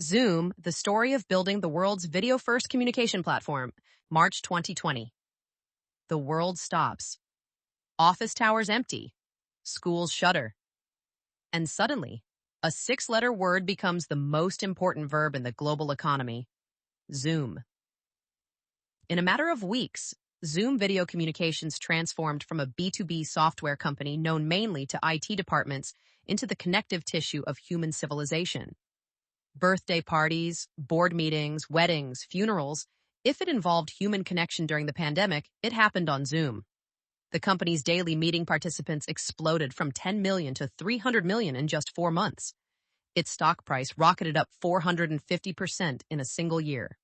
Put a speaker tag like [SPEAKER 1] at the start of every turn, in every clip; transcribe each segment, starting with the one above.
[SPEAKER 1] Zoom, the story of building the world's video-first communication platform, March 2020. The world stops. Office towers empty. Schools shutter. And suddenly, a six-letter word becomes the most important verb in the global economy: Zoom. In a matter of weeks, Zoom Video Communications transformed from a B2B software company known mainly to IT departments into the connective tissue of human civilization. Birthday parties, board meetings, weddings, funerals. If it involved human connection during the pandemic, it happened on Zoom. The company's daily meeting participants exploded from 10 million to 300 million in just 4 months. Its stock price rocketed up 450% in a single year.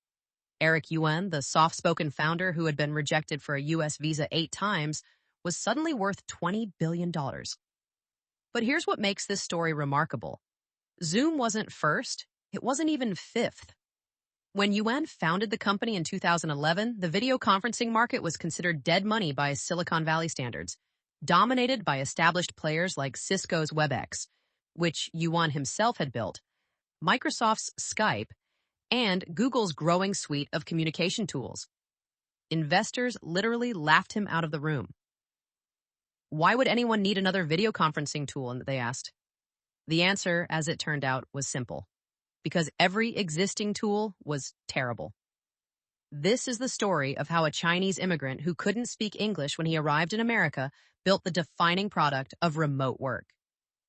[SPEAKER 1] Eric Yuan, the soft-spoken founder who had been rejected for a U.S. visa 8 times, was suddenly worth $20 billion. But here's what makes this story remarkable. Zoom wasn't first. It wasn't even fifth. When Yuan founded the company in 2011, the video conferencing market was considered dead money by Silicon Valley standards, dominated by established players like Cisco's WebEx, which Yuan himself had built, Microsoft's Skype, and Google's growing suite of communication tools. Investors literally laughed him out of the room. Why would anyone need another video conferencing tool? They asked. The answer, as it turned out, was simple. Because every existing tool was terrible. This is the story of how a Chinese immigrant who couldn't speak English when he arrived in America built the defining product of remote work.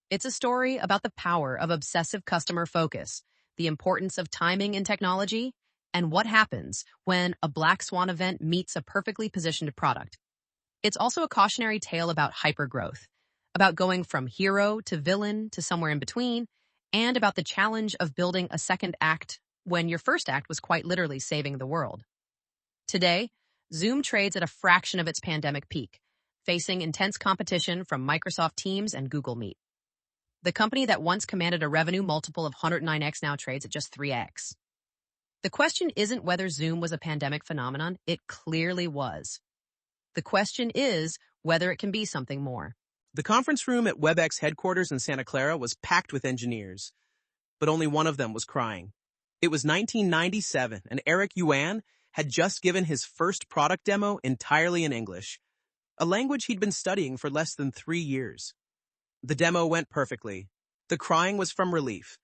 [SPEAKER 1] It's a story about the power of obsessive customer focus, the importance of timing in technology, and what happens when a black swan event meets a perfectly positioned product. It's also a cautionary tale about hypergrowth, about going from hero to villain to somewhere in between, and about the challenge of building a second act when your first act was quite literally saving the world. Today, Zoom trades at a fraction of its pandemic peak, facing intense competition from Microsoft Teams and Google Meet. The company that once commanded a revenue multiple of 109x now trades at just 3x. The question isn't whether Zoom was a pandemic phenomenon. It clearly was. The question is whether it can be something more.
[SPEAKER 2] The conference room at WebEx headquarters in Santa Clara was packed with engineers, but only one of them was crying. It was 1997, and Eric Yuan had just given his first product demo entirely in English, a language he'd been studying for less than 3 years. The demo went perfectly. The crying was from relief.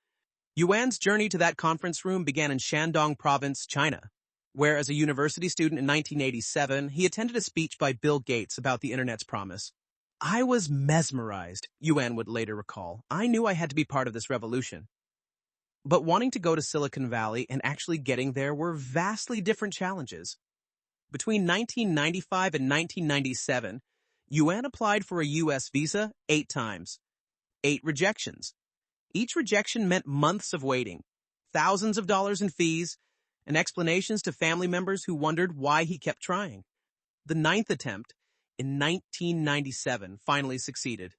[SPEAKER 2] Yuan's journey to that conference room began in Shandong Province, China, where as a university student in 1987, he attended a speech by Bill Gates about the internet's promise. I was mesmerized, Yuan would later recall. I knew I had to be part of this revolution. But wanting to go to Silicon Valley and actually getting there were vastly different challenges. Between 1995 and 1997, Yuan applied for a U.S. visa 8 times. 8 rejections. Each rejection meant months of waiting, thousands of dollars in fees, and explanations to family members who wondered why he kept trying. The 9th attempt, in 1997, finally succeeded.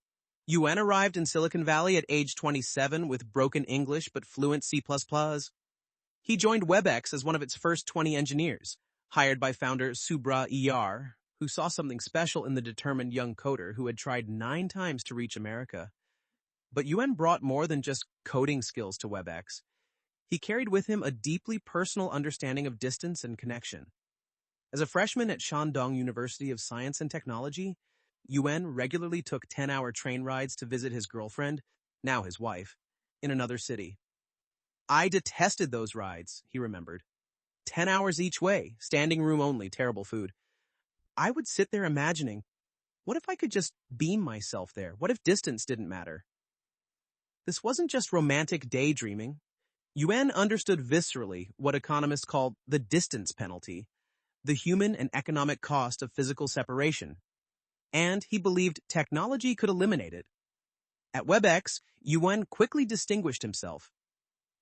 [SPEAKER 2] Yuan arrived in Silicon Valley at age 27 with broken English but fluent C++. He joined WebEx as one of its first 20 engineers, hired by founder Subra Er, who saw something special in the determined young coder who had tried 9 times to reach America. But Yuan brought more than just coding skills to WebEx. He carried with him a deeply personal understanding of distance and connection. As a freshman at Shandong University of Science and Technology, Yuan regularly took 10-hour train rides to visit his girlfriend, now his wife, in another city. I detested those rides, he remembered. 10 hours each way, standing room only, terrible food. I would sit there imagining, what if I could just beam myself there? What if distance didn't matter? This wasn't just romantic daydreaming. Yuan understood viscerally what economists call the distance penalty, the human and economic cost of physical separation, and he believed technology could eliminate it. At WebEx, Yuan quickly distinguished himself.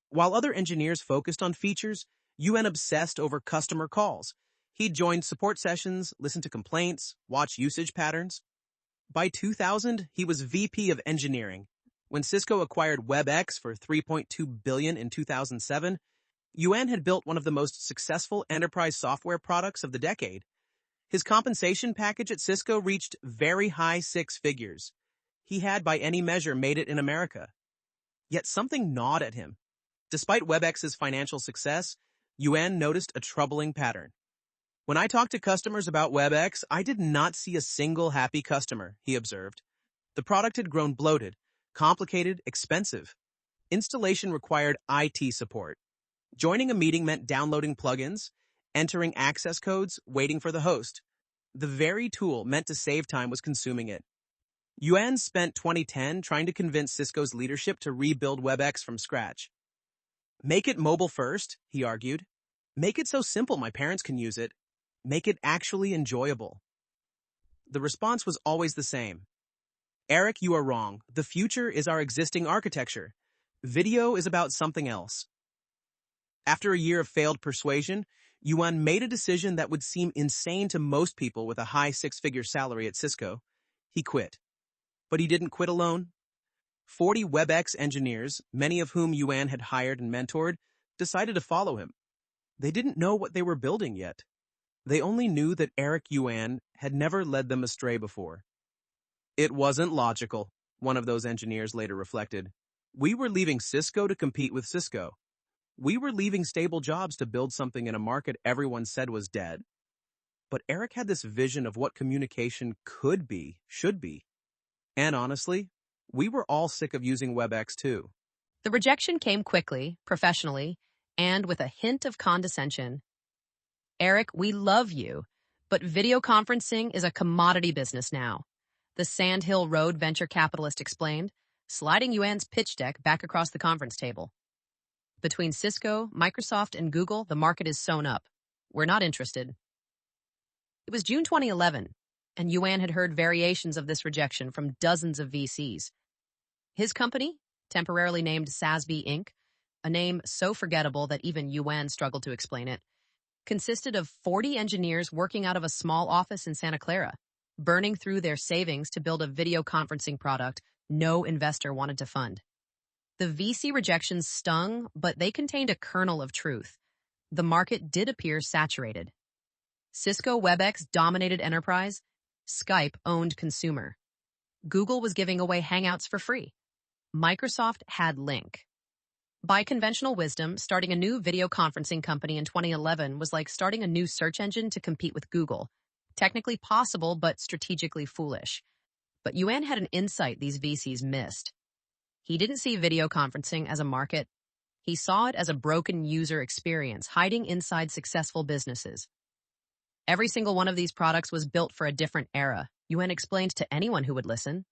[SPEAKER 2] While other engineers focused on features, Yuan obsessed over customer calls. He joined support sessions, listened to complaints, watched usage patterns. By 2000, he was VP of Engineering. When Cisco acquired WebEx for $3.2 billion in 2007, Yuan had built one of the most successful enterprise software products of the decade. His compensation package at Cisco reached very high 6 figures. He had, by any measure, made it in America. Yet something gnawed at him. Despite WebEx's financial success, Yuan noticed a troubling pattern. When I talked to customers about WebEx, I did not see a single happy customer, he observed. The product had grown bloated, complicated, expensive. Installation required IT support. Joining a meeting meant downloading plugins, entering access codes, waiting for the host. The very tool meant to save time was consuming it. Yuan spent 2010 trying to convince Cisco's leadership to rebuild WebEx from scratch. Make it mobile first, he argued. Make it so simple my parents can use it. Make it actually enjoyable. The response was always the same. Eric, you are wrong. The future is our existing architecture. Video is about something else. After a year of failed persuasion, Yuan made a decision that would seem insane to most people with a high six-figure salary at Cisco. He quit. But he didn't quit alone. 40 WebEx engineers, many of whom Yuan had hired and mentored, decided to follow him. They didn't know what they were building yet. They only knew that Eric Yuan had never led them astray before. It wasn't logical, one of those engineers later reflected. We were leaving Cisco to compete with Cisco. We were leaving stable jobs to build something in a market everyone said was dead. But Eric had this vision of what communication could be, should be. And honestly, we were all sick of using WebEx too.
[SPEAKER 1] The rejection came quickly, professionally, and with a hint of condescension. Eric, we love you, but video conferencing is a commodity business now. The Sand Hill Road venture capitalist explained, sliding Yuan's pitch deck back across the conference table. Between Cisco, Microsoft, and Google, the market is sewn up. We're not interested. It was June 2011, and Yuan had heard variations of this rejection from dozens of VCs. His company, temporarily named SASB Inc., a name so forgettable that even Yuan struggled to explain it, consisted of 40 engineers working out of a small office in Santa Clara, burning through their savings to build a video conferencing product no investor wanted to fund. The VC rejections stung, but they contained a kernel of truth. The market did appear saturated. Cisco WebEx dominated enterprise. Skype owned consumer. Google was giving away Hangouts for free. Microsoft had Link. By conventional wisdom, starting a new video conferencing company in 2011 was like starting a new search engine to compete with Google. Technically possible, but strategically foolish. But Yuan had an insight these VCs missed. He didn't see video conferencing as a market. He saw it as a broken user experience hiding inside successful businesses. Every single one of these products was built for a different era, Yuan explained to anyone who would listen.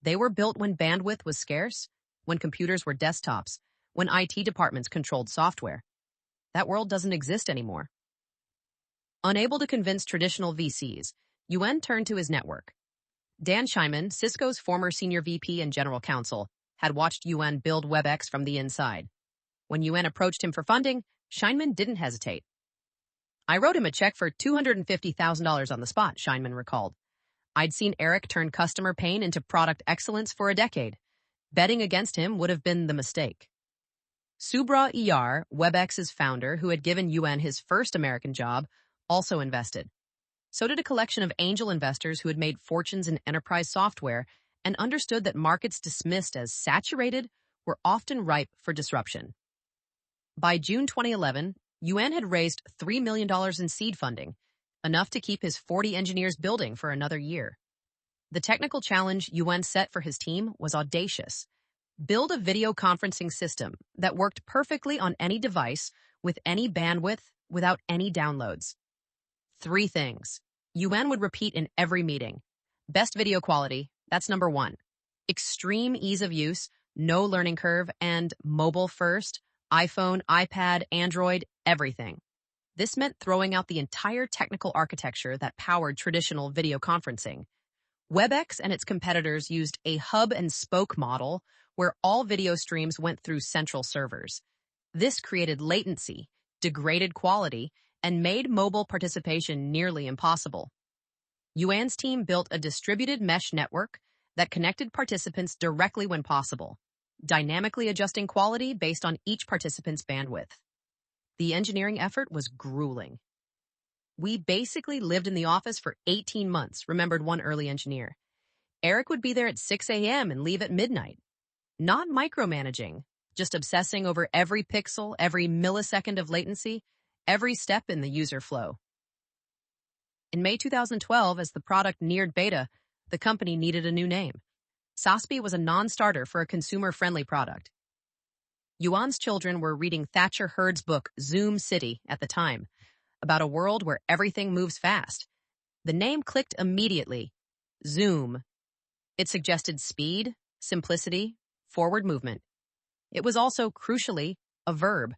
[SPEAKER 1] They were built when bandwidth was scarce, when computers were desktops, when IT departments controlled software. That world doesn't exist anymore. Unable to convince traditional VCs, Yuan turned to his network. Dan Scheinman, Cisco's former senior VP and general counsel, had watched Yuan build WebEx from the inside. When Yuan approached him for funding, Scheinman didn't hesitate. I wrote him a check for $250,000 on the spot, Scheinman recalled. I'd seen Eric turn customer pain into product excellence for a decade. Betting against him would have been the mistake. Subra Iyar, WebEx's founder, who had given Yuan his first American job, also invested. So did a collection of angel investors who had made fortunes in enterprise software and understood that markets dismissed as saturated were often ripe for disruption. By June 2011, Yuan had raised $3 million in seed funding, enough to keep his 40 engineers building for another year. The technical challenge Yuan set for his team was audacious. Build a video conferencing system that worked perfectly on any device, with any bandwidth, without any downloads. 3 things Yuan would repeat in every meeting. Best video quality, that's number 1. Extreme ease of use, no learning curve, and mobile first, iPhone, iPad, Android, everything. This meant throwing out the entire technical architecture that powered traditional video conferencing. WebEx and its competitors used a hub and spoke model where all video streams went through central servers. This created latency, degraded quality, and made mobile participation nearly impossible. Yuan's team built a distributed mesh network that connected participants directly when possible, dynamically adjusting quality based on each participant's bandwidth. The engineering effort was grueling. We basically lived in the office for 18 months, remembered one early engineer. Eric would be there at 6 a.m. and leave at midnight. Not micromanaging, just obsessing over every pixel, every millisecond of latency, every step in the user flow. In May 2012, as the product neared beta, the company needed a new name. SASP was a non-starter for a consumer-friendly product. Yuan's children were reading Thatcher Hurd's book Zoom City at the time, about a world where everything moves fast. The name clicked immediately. Zoom. It suggested speed, simplicity, forward movement. It was also, crucially, a verb.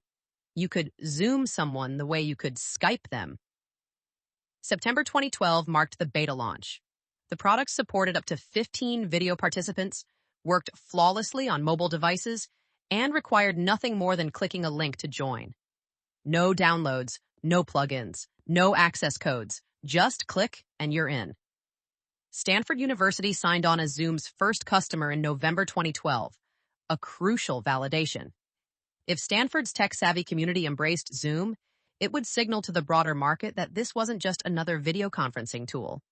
[SPEAKER 1] You could Zoom someone the way you could Skype them. September 2012 marked the beta launch. The product supported up to 15 video participants, worked flawlessly on mobile devices, and required nothing more than clicking a link to join. No downloads, no plugins, no access codes. Just click and you're in. Stanford University signed on as Zoom's first customer in November 2012, a crucial validation. If Stanford's tech-savvy community embraced Zoom, it would signal to the broader market that this wasn't just another video conferencing tool.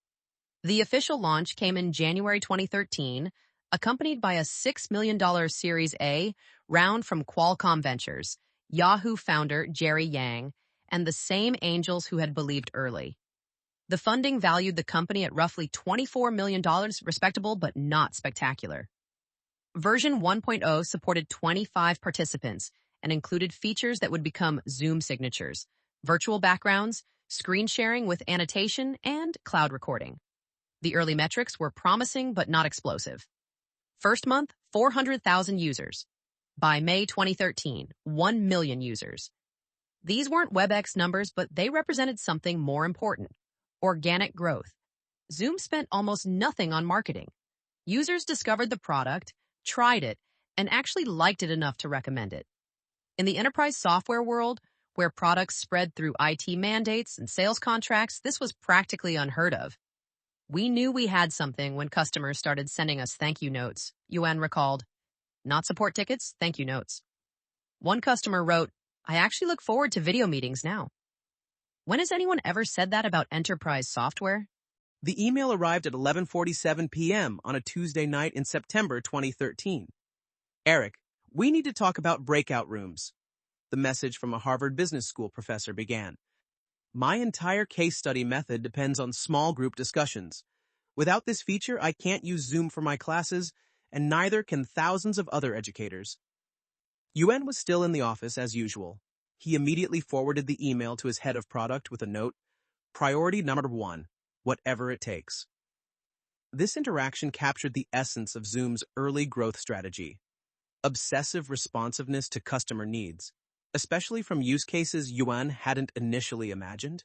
[SPEAKER 1] The official launch came in January 2013, accompanied by a $6 million Series A round from Qualcomm Ventures, Yahoo founder Jerry Yang, and the same angels who had believed early. The funding valued the company at roughly $24 million, respectable but not spectacular. Version 1.0 supported 25 participants and included features that would become Zoom signatures, virtual backgrounds, screen sharing with annotation, and cloud recording. The early metrics were promising but not explosive. First month, 400,000 users. By May 2013, 1 million users. These weren't WebEx numbers, but they represented something more important: organic growth. Zoom spent almost nothing on marketing. Users discovered the product, tried it, and actually liked it enough to recommend it. In the enterprise software world, where products spread through IT mandates and sales contracts, this was practically unheard of. We knew we had something when customers started sending us thank you notes, Yuan recalled. Not support tickets, thank you notes. One customer wrote, "I actually look forward to video meetings now." When has anyone ever said that about enterprise software?
[SPEAKER 2] The email arrived at 11:47 p.m. on a Tuesday night in September 2013. Eric, we need to talk about breakout rooms. The message from a Harvard Business School professor began. My entire case study method depends on small group discussions. Without this feature, I can't use Zoom for my classes, and neither can thousands of other educators. Yuan was still in the office as usual. He immediately forwarded the email to his head of product with a note, "Priority number 1, whatever it takes." This interaction captured the essence of Zoom's early growth strategy: obsessive responsiveness to customer needs, especially from use cases Yuan hadn't initially imagined.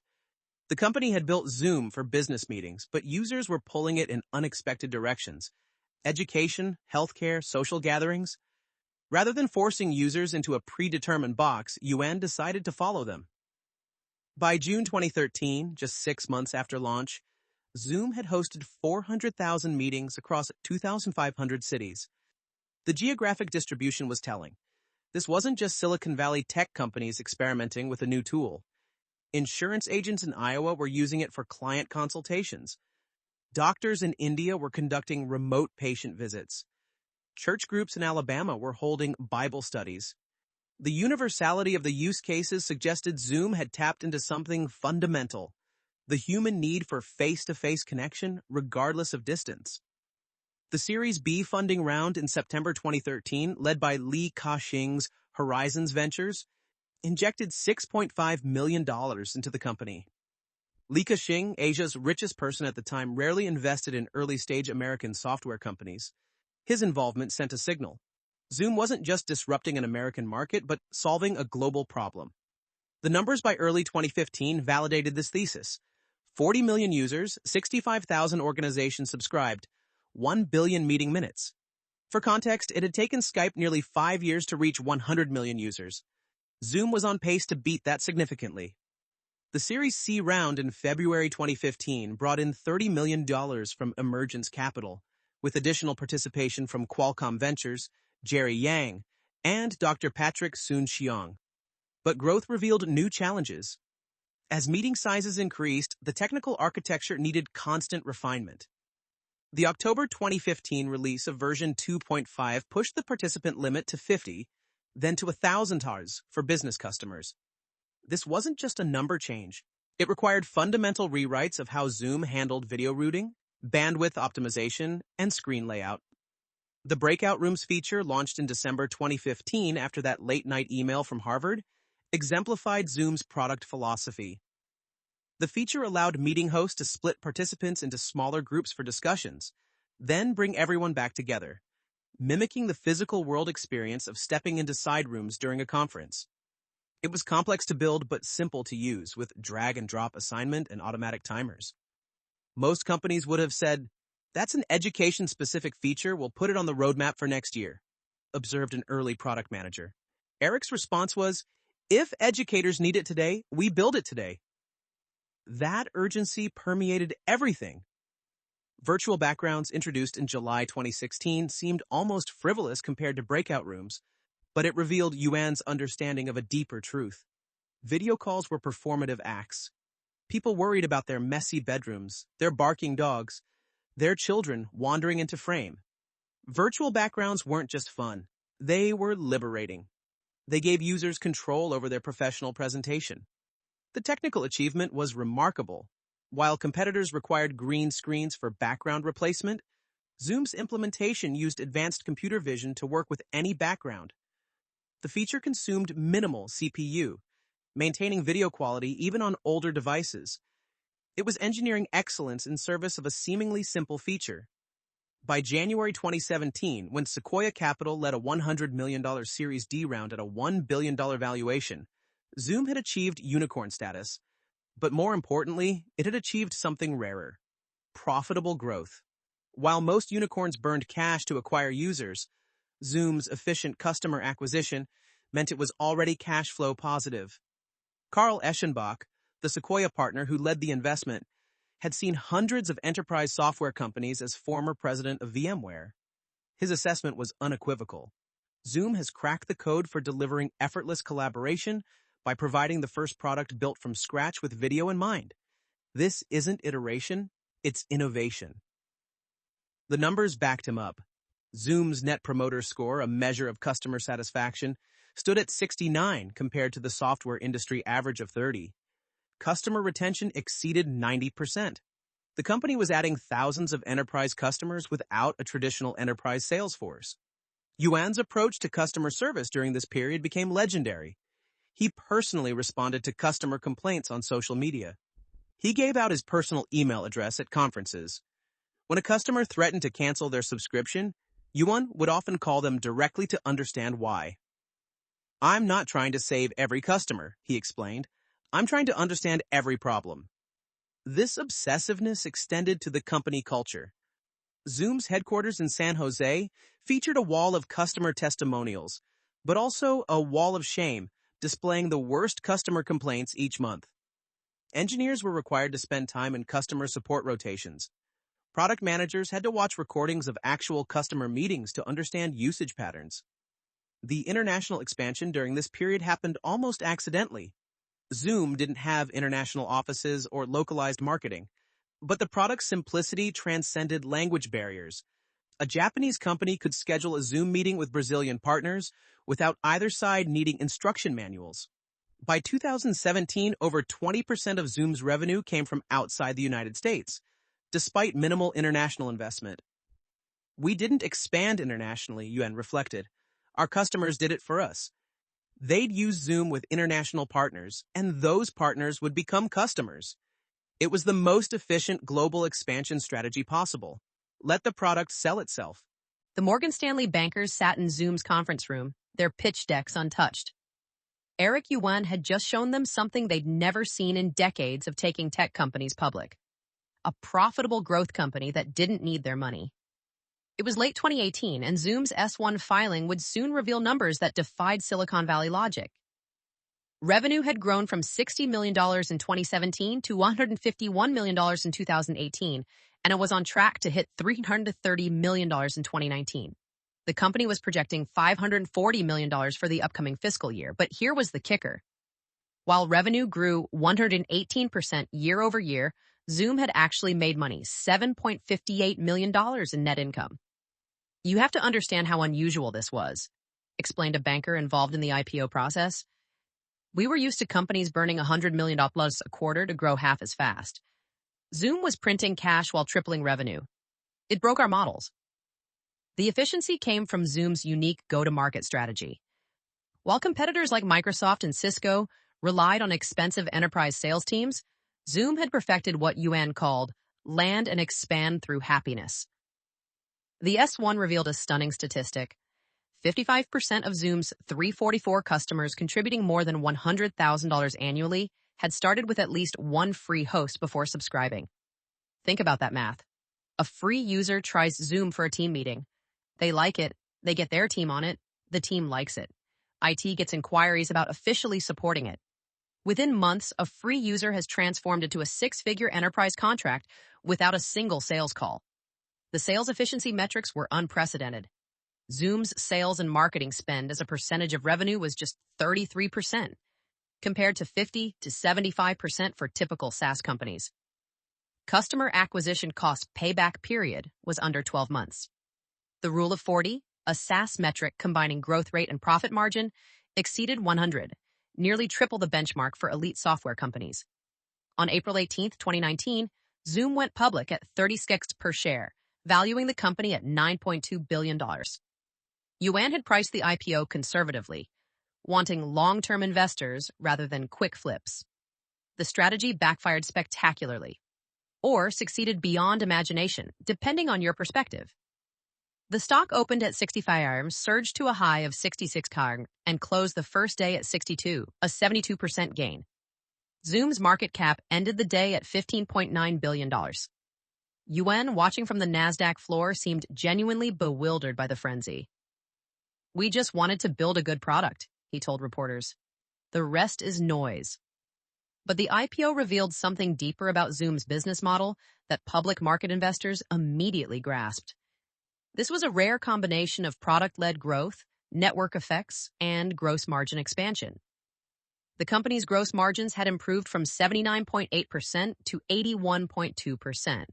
[SPEAKER 2] The company had built Zoom for business meetings, but users were pulling it in unexpected directions: education, healthcare, social gatherings. Rather than forcing users into a predetermined box, Yuan decided to follow them. By June 2013, just 6 months after launch, Zoom had hosted 400,000 meetings across 2,500 cities. The geographic distribution was telling. This wasn't just Silicon Valley tech companies experimenting with a new tool. Insurance agents in Iowa were using it for client consultations. Doctors in India were conducting remote patient visits. Church groups in Alabama were holding Bible studies. The universality of the use cases suggested Zoom had tapped into something fundamental: the human need for face-to-face connection, regardless of distance. The Series B funding round in September 2013, led by Li Ka-shing's Horizons Ventures, injected $6.5 million into the company. Li Ka-shing, Asia's richest person at the time, rarely invested in early-stage American software companies. His involvement sent a signal. Zoom wasn't just disrupting an American market, but solving a global problem. The numbers by early 2015 validated this thesis. 40 million users, 65,000 organizations subscribed, 1 billion meeting minutes. For context, it had taken Skype nearly 5 years to reach 100 million users. Zoom was on pace to beat that significantly. The Series C round in February 2015 brought in $30 million from Emergence Capital, with additional participation from Qualcomm Ventures, Jerry Yang, and Dr. Patrick Soon-Shiong. But growth revealed new challenges. As meeting sizes increased, the technical architecture needed constant refinement. The October 2015 release of version 2.5 pushed the participant limit to 50, then to 1,000 TARs for business customers. This wasn't just a number change. It required fundamental rewrites of how Zoom handled video routing, bandwidth optimization, and screen layout. The breakout rooms feature, launched in December 2015 after that late-night email from Harvard, exemplified Zoom's product philosophy. The feature allowed meeting hosts to split participants into smaller groups for discussions, then bring everyone back together, mimicking the physical world experience of stepping into side rooms during a conference. It was complex to build but simple to use, with drag-and-drop assignment and automatic timers. Most companies would have said, "That's an education-specific feature, we'll put it on the roadmap for next year," observed an early product manager. Eric's response was, "If educators need it today, we build it today." That urgency permeated everything. Virtual backgrounds, introduced in July 2016, seemed almost frivolous compared to breakout rooms, but it revealed Yuan's understanding of a deeper truth. Video calls were performative acts. People worried about their messy bedrooms, their barking dogs, their children wandering into frame. Virtual backgrounds weren't just fun. They were liberating. They gave users control over their professional presentation. The technical achievement was remarkable. While competitors required green screens for background replacement, Zoom's implementation used advanced computer vision to work with any background. The feature consumed minimal CPU, maintaining video quality even on older devices. It was engineering excellence in service of a seemingly simple feature. By January 2017, when Sequoia Capital led a $100 million Series D round at a $1 billion valuation, Zoom had achieved unicorn status. But more importantly, it had achieved something rarer: profitable growth. While most unicorns burned cash to acquire users, Zoom's efficient customer acquisition meant it was already cash flow positive. Carl Eschenbach, the Sequoia partner who led the investment, had seen hundreds of enterprise software companies as former president of VMware. His assessment was unequivocal. Zoom has cracked the code for delivering effortless collaboration by providing the first product built from scratch with video in mind. This isn't iteration, it's innovation. The numbers backed him up. Zoom's Net Promoter Score, a measure of customer satisfaction, stood at 69 compared to the software industry average of 30. Customer retention exceeded 90%. The company was adding thousands of enterprise customers without a traditional enterprise sales force. Yuan's approach to customer service during this period became legendary. He personally responded to customer complaints on social media. He gave out his personal email address at conferences. When a customer threatened to cancel their subscription, Yuan would often call them directly to understand why. "I'm not trying to save every customer," he explained. "I'm trying to understand every problem." This obsessiveness extended to the company culture. Zoom's headquarters in San Jose featured a wall of customer testimonials, but also a wall of shame, displaying the worst customer complaints each month. Engineers were required to spend time in customer support rotations. Product managers had to watch recordings of actual customer meetings to understand usage patterns. The international expansion during this period happened almost accidentally. Zoom didn't have international offices or localized marketing, but the product's simplicity transcended language barriers. A Japanese company could schedule a Zoom meeting with Brazilian partners without either side needing instruction manuals. By 2017, over 20% of Zoom's revenue came from outside the United States, despite minimal international investment. "We didn't expand internationally," Yuan reflected. "Our customers did it for us. They'd use Zoom with international partners, and those partners would become customers. It was the most efficient global expansion strategy possible. Let the product sell itself."
[SPEAKER 1] The Morgan Stanley bankers sat in Zoom's conference room, their pitch decks untouched. Eric Yuan had just shown them something they'd never seen in decades of taking tech companies public: a profitable growth company that didn't need their money. It was late 2018, and Zoom's S-1 filing would soon reveal numbers that defied Silicon Valley logic. Revenue had grown from $60 million in 2017 to $151 million in 2018, and it was on track to hit $330 million in 2019. The company was projecting $540 million for the upcoming fiscal year, but here was the kicker. While revenue grew 118% year over year, Zoom had actually made money, $7.58 million in net income. You have to understand how unusual this was. explained a banker involved in the IPO process. We were used to companies burning $100 million plus a quarter to grow half as fast. Zoom was printing cash while tripling revenue. It broke our models. The efficiency came from Zoom's unique go-to-market strategy. While competitors like Microsoft and Cisco relied on expensive enterprise sales teams, Zoom had perfected what Yuan called land and expand through happiness. The S1 revealed a stunning statistic. 55% of Zoom's 344 customers contributing more than $100,000 annually had started with at least one free host before subscribing. Think about that math. A free user tries Zoom for a team meeting. They like it, they get their team on it, the team likes it. IT gets inquiries about officially supporting it. Within months, a free user has transformed into a six-figure enterprise contract without a single sales call. The sales efficiency metrics were unprecedented. Zoom's sales and marketing spend as a percentage of revenue was just 33%, compared to 50 to 75% for typical SaaS companies. Customer acquisition cost payback period was under 12 months. The Rule of 40, a SaaS metric combining growth rate and profit margin, exceeded 100, nearly triple the benchmark for elite software companies. On April 18, 2019, Zoom went public at 36 per share, valuing the company at $9.2 billion. Yuan had priced the IPO conservatively, wanting long-term investors rather than quick flips. The strategy backfired spectacularly, or succeeded beyond imagination, depending on your perspective. The stock opened at 65 surged to a high of 66 and closed the first day at 62, a 72% gain. Zoom's market cap ended the day at $15.9 billion. Yuan, watching from the NASDAQ floor, seemed genuinely bewildered by the frenzy. "We just wanted to build a good product," he told reporters. "The rest is noise." But the IPO revealed something deeper about Zoom's business model that public market investors immediately grasped. This was a rare combination of product-led growth, network effects, and gross margin expansion. The company's gross margins had improved from 79.8% to 81.2%,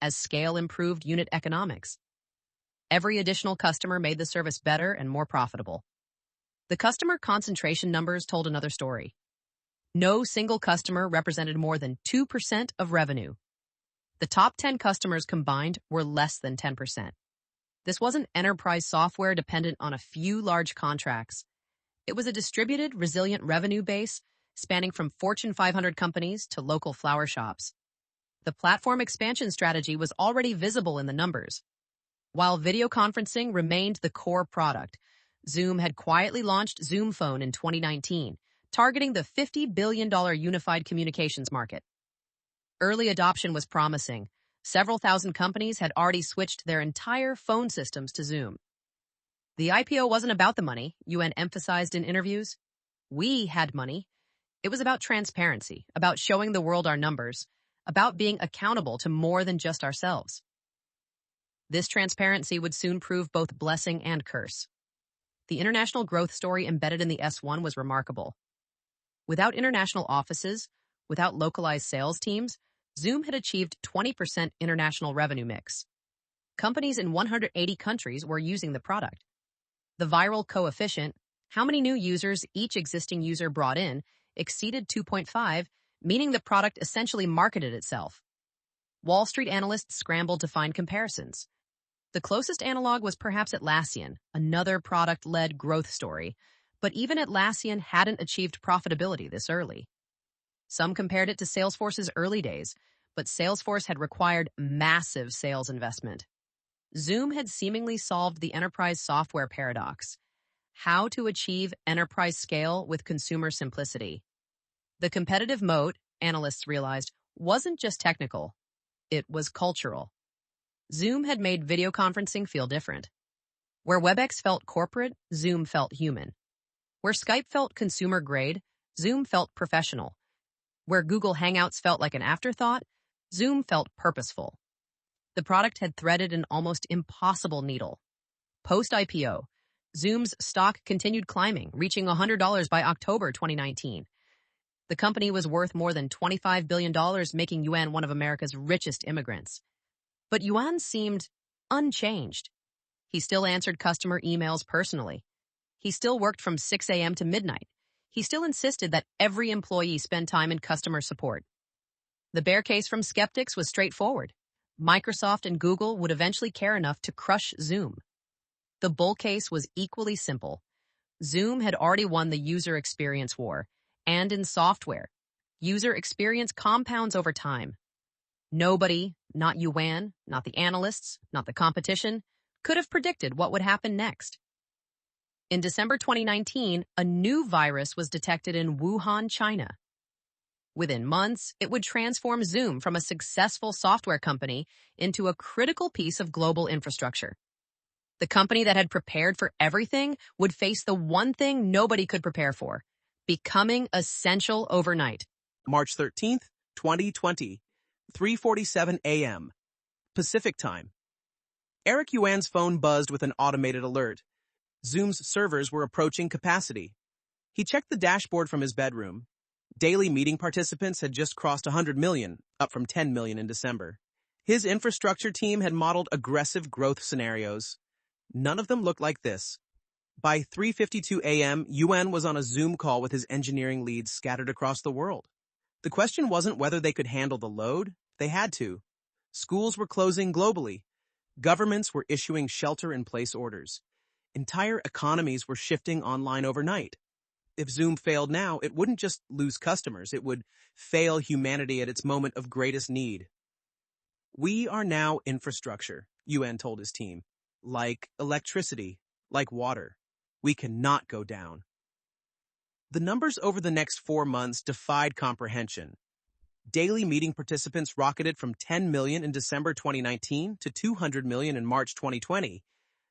[SPEAKER 1] as scale improved unit economics. Every additional customer made the service better and more profitable. The customer concentration numbers told another story. No single customer represented more than 2% of revenue. The top 10 customers combined were less than 10%. This wasn't enterprise software dependent on a few large contracts. It was a distributed, resilient revenue base spanning from Fortune 500 companies to local flower shops. The platform expansion strategy was already visible in the numbers. While video conferencing remained the core product, Zoom had quietly launched Zoom Phone in 2019, targeting the $50 billion unified communications market. Early adoption was promising. Several thousand companies had already switched their entire phone systems to Zoom. The IPO wasn't about the money, Yuan emphasized in interviews. We had money. It was about transparency, about showing the world our numbers, about being accountable to more than just ourselves. This transparency would soon prove both blessing and curse. The international growth story embedded in the S1 was remarkable. Without international offices, without localized sales teams, Zoom had achieved 20% international revenue mix. Companies in 180 countries were using the product. The viral coefficient, how many new users each existing user brought in, exceeded 2.5, meaning the product essentially marketed itself. Wall Street analysts scrambled to find comparisons. The closest analog was perhaps Atlassian, another product-led growth story, but even Atlassian hadn't achieved profitability this early. Some compared it to Salesforce's early days, but Salesforce had required massive sales investment. Zoom had seemingly solved the enterprise software paradox: how to achieve enterprise scale with consumer simplicity. The competitive moat, analysts realized, wasn't just technical, it was cultural. Zoom had made video conferencing feel different. Where WebEx felt corporate, Zoom felt human. Where Skype felt consumer grade, Zoom felt professional. Where Google Hangouts felt like an afterthought, Zoom felt purposeful. The product had threaded an almost impossible needle. Post-IPO, Zoom's stock continued climbing, reaching $100 by October 2019. The company was worth more than $25 billion, making Yuan one of America's richest immigrants. But Yuan seemed unchanged. He still answered customer emails personally. He still worked from 6 a.m. to midnight. He still insisted that every employee spend time in customer support. The bear case from skeptics was straightforward. Microsoft and Google would eventually care enough to crush Zoom. The bull case was equally simple. Zoom had already won the user experience war, and in software, user experience compounds over time. Nobody, not Yuan, not the analysts, not the competition, could have predicted what would happen next. In December 2019, a new virus was detected in Wuhan, China. Within months, it would transform Zoom from a successful software company into a critical piece of global infrastructure. The company that had prepared for everything would face the one thing nobody could prepare for, becoming essential overnight.
[SPEAKER 2] March 13th, 2020, 3:47 a.m. Pacific Time. Eric Yuan's phone buzzed with an automated alert. Zoom's servers were approaching capacity. He checked the dashboard from his bedroom. Daily meeting participants had just crossed 100 million, up from 10 million in December. His infrastructure team had modeled aggressive growth scenarios. None of them looked like this. By 3:52 a.m., Yuan was on a Zoom call with his engineering leads scattered across the world. The question wasn't whether they could handle the load. They had to. Schools were closing globally. Governments were issuing shelter-in-place orders. Entire economies were shifting online overnight. If Zoom failed now, it wouldn't just lose customers, it would fail humanity at its moment of greatest need. We are now infrastructure, Yuan told his team. Like electricity, like water. We cannot go down. The numbers over the next 4 months defied comprehension. Daily meeting participants rocketed from 10 million in December 2019 to 200 million in March 2020,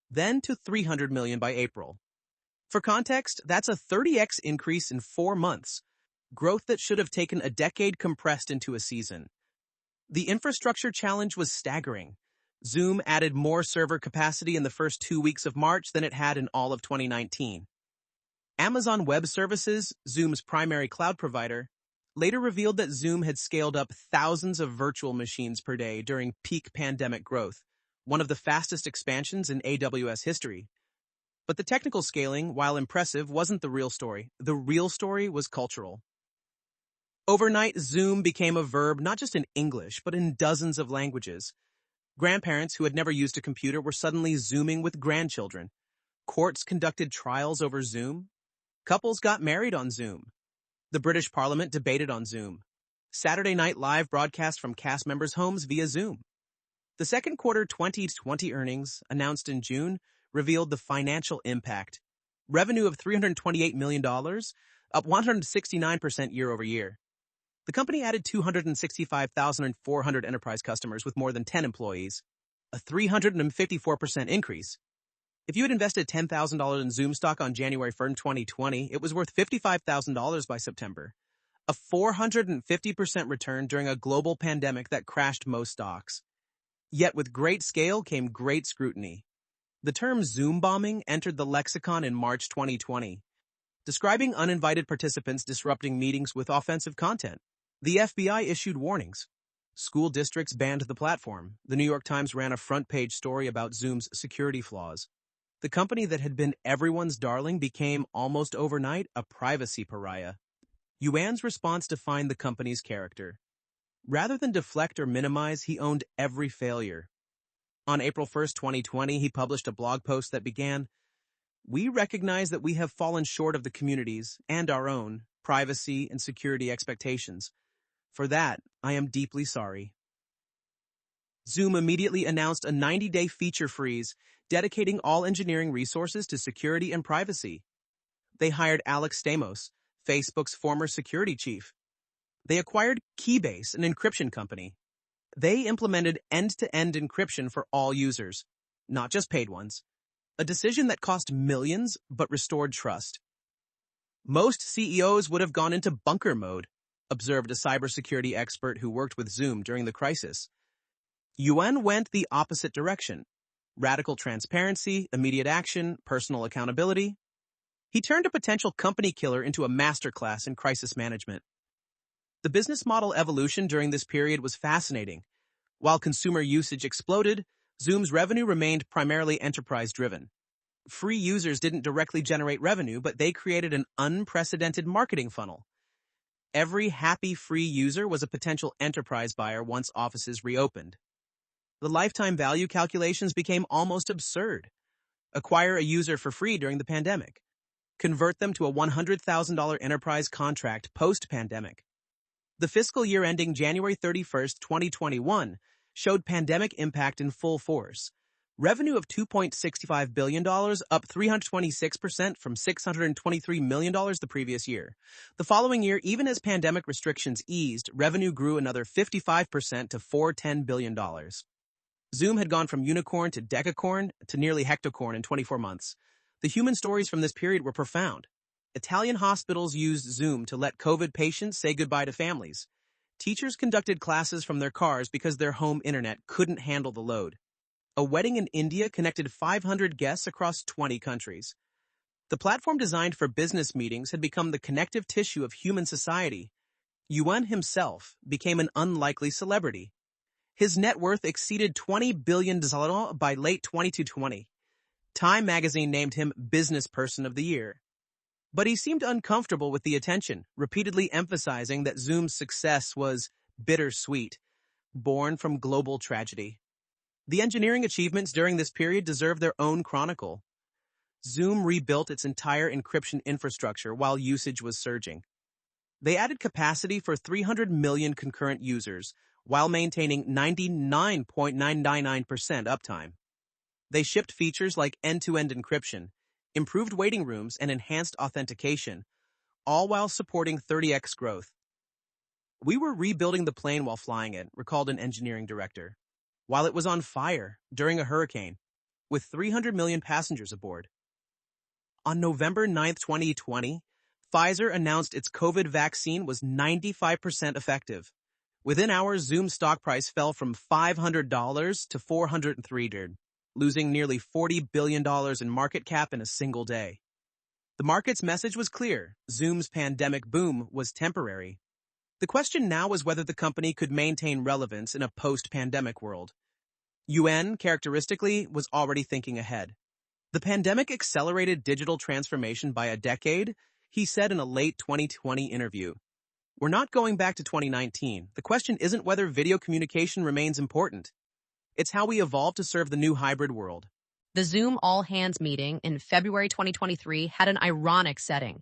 [SPEAKER 2] then to 300 million by April. For context, that's a 30x increase in 4 months, growth that should have taken a decade compressed into a season. The infrastructure challenge was staggering. Zoom added more server capacity in the first 2 weeks of March than it had in all of 2019. Amazon Web Services, Zoom's primary cloud provider, later revealed that Zoom had scaled up thousands of virtual machines per day during peak pandemic growth, one of the fastest expansions in AWS history. But the technical scaling, while impressive, wasn't the real story. The real story was cultural. Overnight, Zoom became a verb not just in English, but in dozens of languages. Grandparents who had never used a computer were suddenly Zooming with grandchildren. Courts conducted trials over Zoom. Couples got married on Zoom. The British Parliament debated on Zoom. Saturday Night Live broadcast from cast members' homes via Zoom. The second quarter 2020 earnings, announced in June, revealed the financial impact. Revenue of $328 million, up 169% year over year. The company added 265,400 enterprise customers with more than 10 employees, a 354% increase. If you had invested $10,000 in Zoom stock on January 1st, 2020, it was worth $55,000 by September, a 450% return during a global pandemic that crashed most stocks. Yet with great scale came great scrutiny. The term Zoom bombing entered the lexicon in March 2020, describing uninvited participants disrupting meetings with offensive content. The FBI issued warnings. School districts banned the platform. The New York Times ran a front-page story about Zoom's security flaws. The company that had been everyone's darling became, almost overnight, a privacy pariah. Yuan's response defined the company's character. Rather than deflect or minimize, he owned every failure. On April 1st, 2020, he published a blog post that began, "We recognize that we have fallen short of the community's and our own privacy and security expectations. For that, I am deeply sorry." Zoom immediately announced a 90-day feature freeze, dedicating all engineering resources to security and privacy. They hired Alex Stamos, Facebook's former security chief. They acquired Keybase, an encryption company. They implemented end-to-end encryption for all users, not just paid ones, a decision that cost millions but restored trust. Most CEOs would have gone into bunker mode, observed a cybersecurity expert who worked with Zoom during the crisis. Yuan went the opposite direction. Radical transparency, immediate action, personal accountability. He turned a potential company killer into a masterclass in crisis management. The business model evolution during this period was fascinating. While consumer usage exploded, Zoom's revenue remained primarily enterprise-driven. Free users didn't directly generate revenue, but they created an unprecedented marketing funnel. Every happy free user was a potential enterprise buyer once offices reopened. The lifetime value calculations became almost absurd. Acquire a user for free during the pandemic. Convert them to a $100,000 enterprise contract post-pandemic. The fiscal year ending January 31st, 2021, showed pandemic impact in full force. Revenue of $2.65 billion, up 326% from $623 million the previous year. The following year, even as pandemic restrictions eased, revenue grew another 55% to $410 billion. Zoom had gone from unicorn to decacorn to nearly hectacorn in 24 months. The human stories from this period were profound. Italian hospitals used Zoom to let COVID patients say goodbye to families. Teachers conducted classes from their cars because their home internet couldn't handle the load. A wedding in India connected 500 guests across 20 countries. The platform designed for business meetings had become the connective tissue of human society. Yuan himself became an unlikely celebrity. His net worth exceeded $20 billion by late 2020. Time magazine named him Business Person of the Year. But he seemed uncomfortable with the attention, repeatedly emphasizing that Zoom's success was bittersweet, born from global tragedy. The engineering achievements during this period deserve their own chronicle. Zoom rebuilt its entire encryption infrastructure while usage was surging. They added capacity for 300 million concurrent users while maintaining 99.999% uptime. They shipped features like end-to-end encryption, improved waiting rooms, and enhanced authentication, all while supporting 30x growth. "We were rebuilding the plane while flying it," recalled an engineering director, while it was on fire during a hurricane, with 300 million passengers aboard. On November 9, 2020, Pfizer announced its COVID vaccine was 95% effective. Within hours, Zoom's stock price fell from $500 to $403, losing nearly $40 billion in market cap in a single day. The market's message was clear: Zoom's pandemic boom was temporary. The question now was whether the company could maintain relevance in a post-pandemic world. Yuan, characteristically, was already thinking ahead. The pandemic accelerated digital transformation by a decade, he said in a late 2020 interview. "We're not going back to 2019. The question isn't whether video communication remains important. It's how we evolve to serve the new hybrid world."
[SPEAKER 1] The Zoom all-hands meeting in February 2023 had an ironic setting.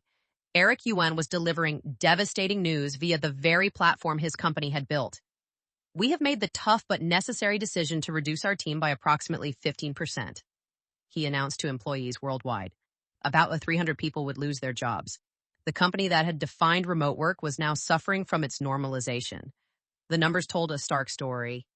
[SPEAKER 1] Eric Yuan was delivering devastating news via the very platform his company had built. "We have made the tough but necessary decision to reduce our team by approximately 15%, he announced to employees worldwide. About 300 people would lose their jobs. The company that had defined remote work was now suffering from its normalization. The numbers told a stark story.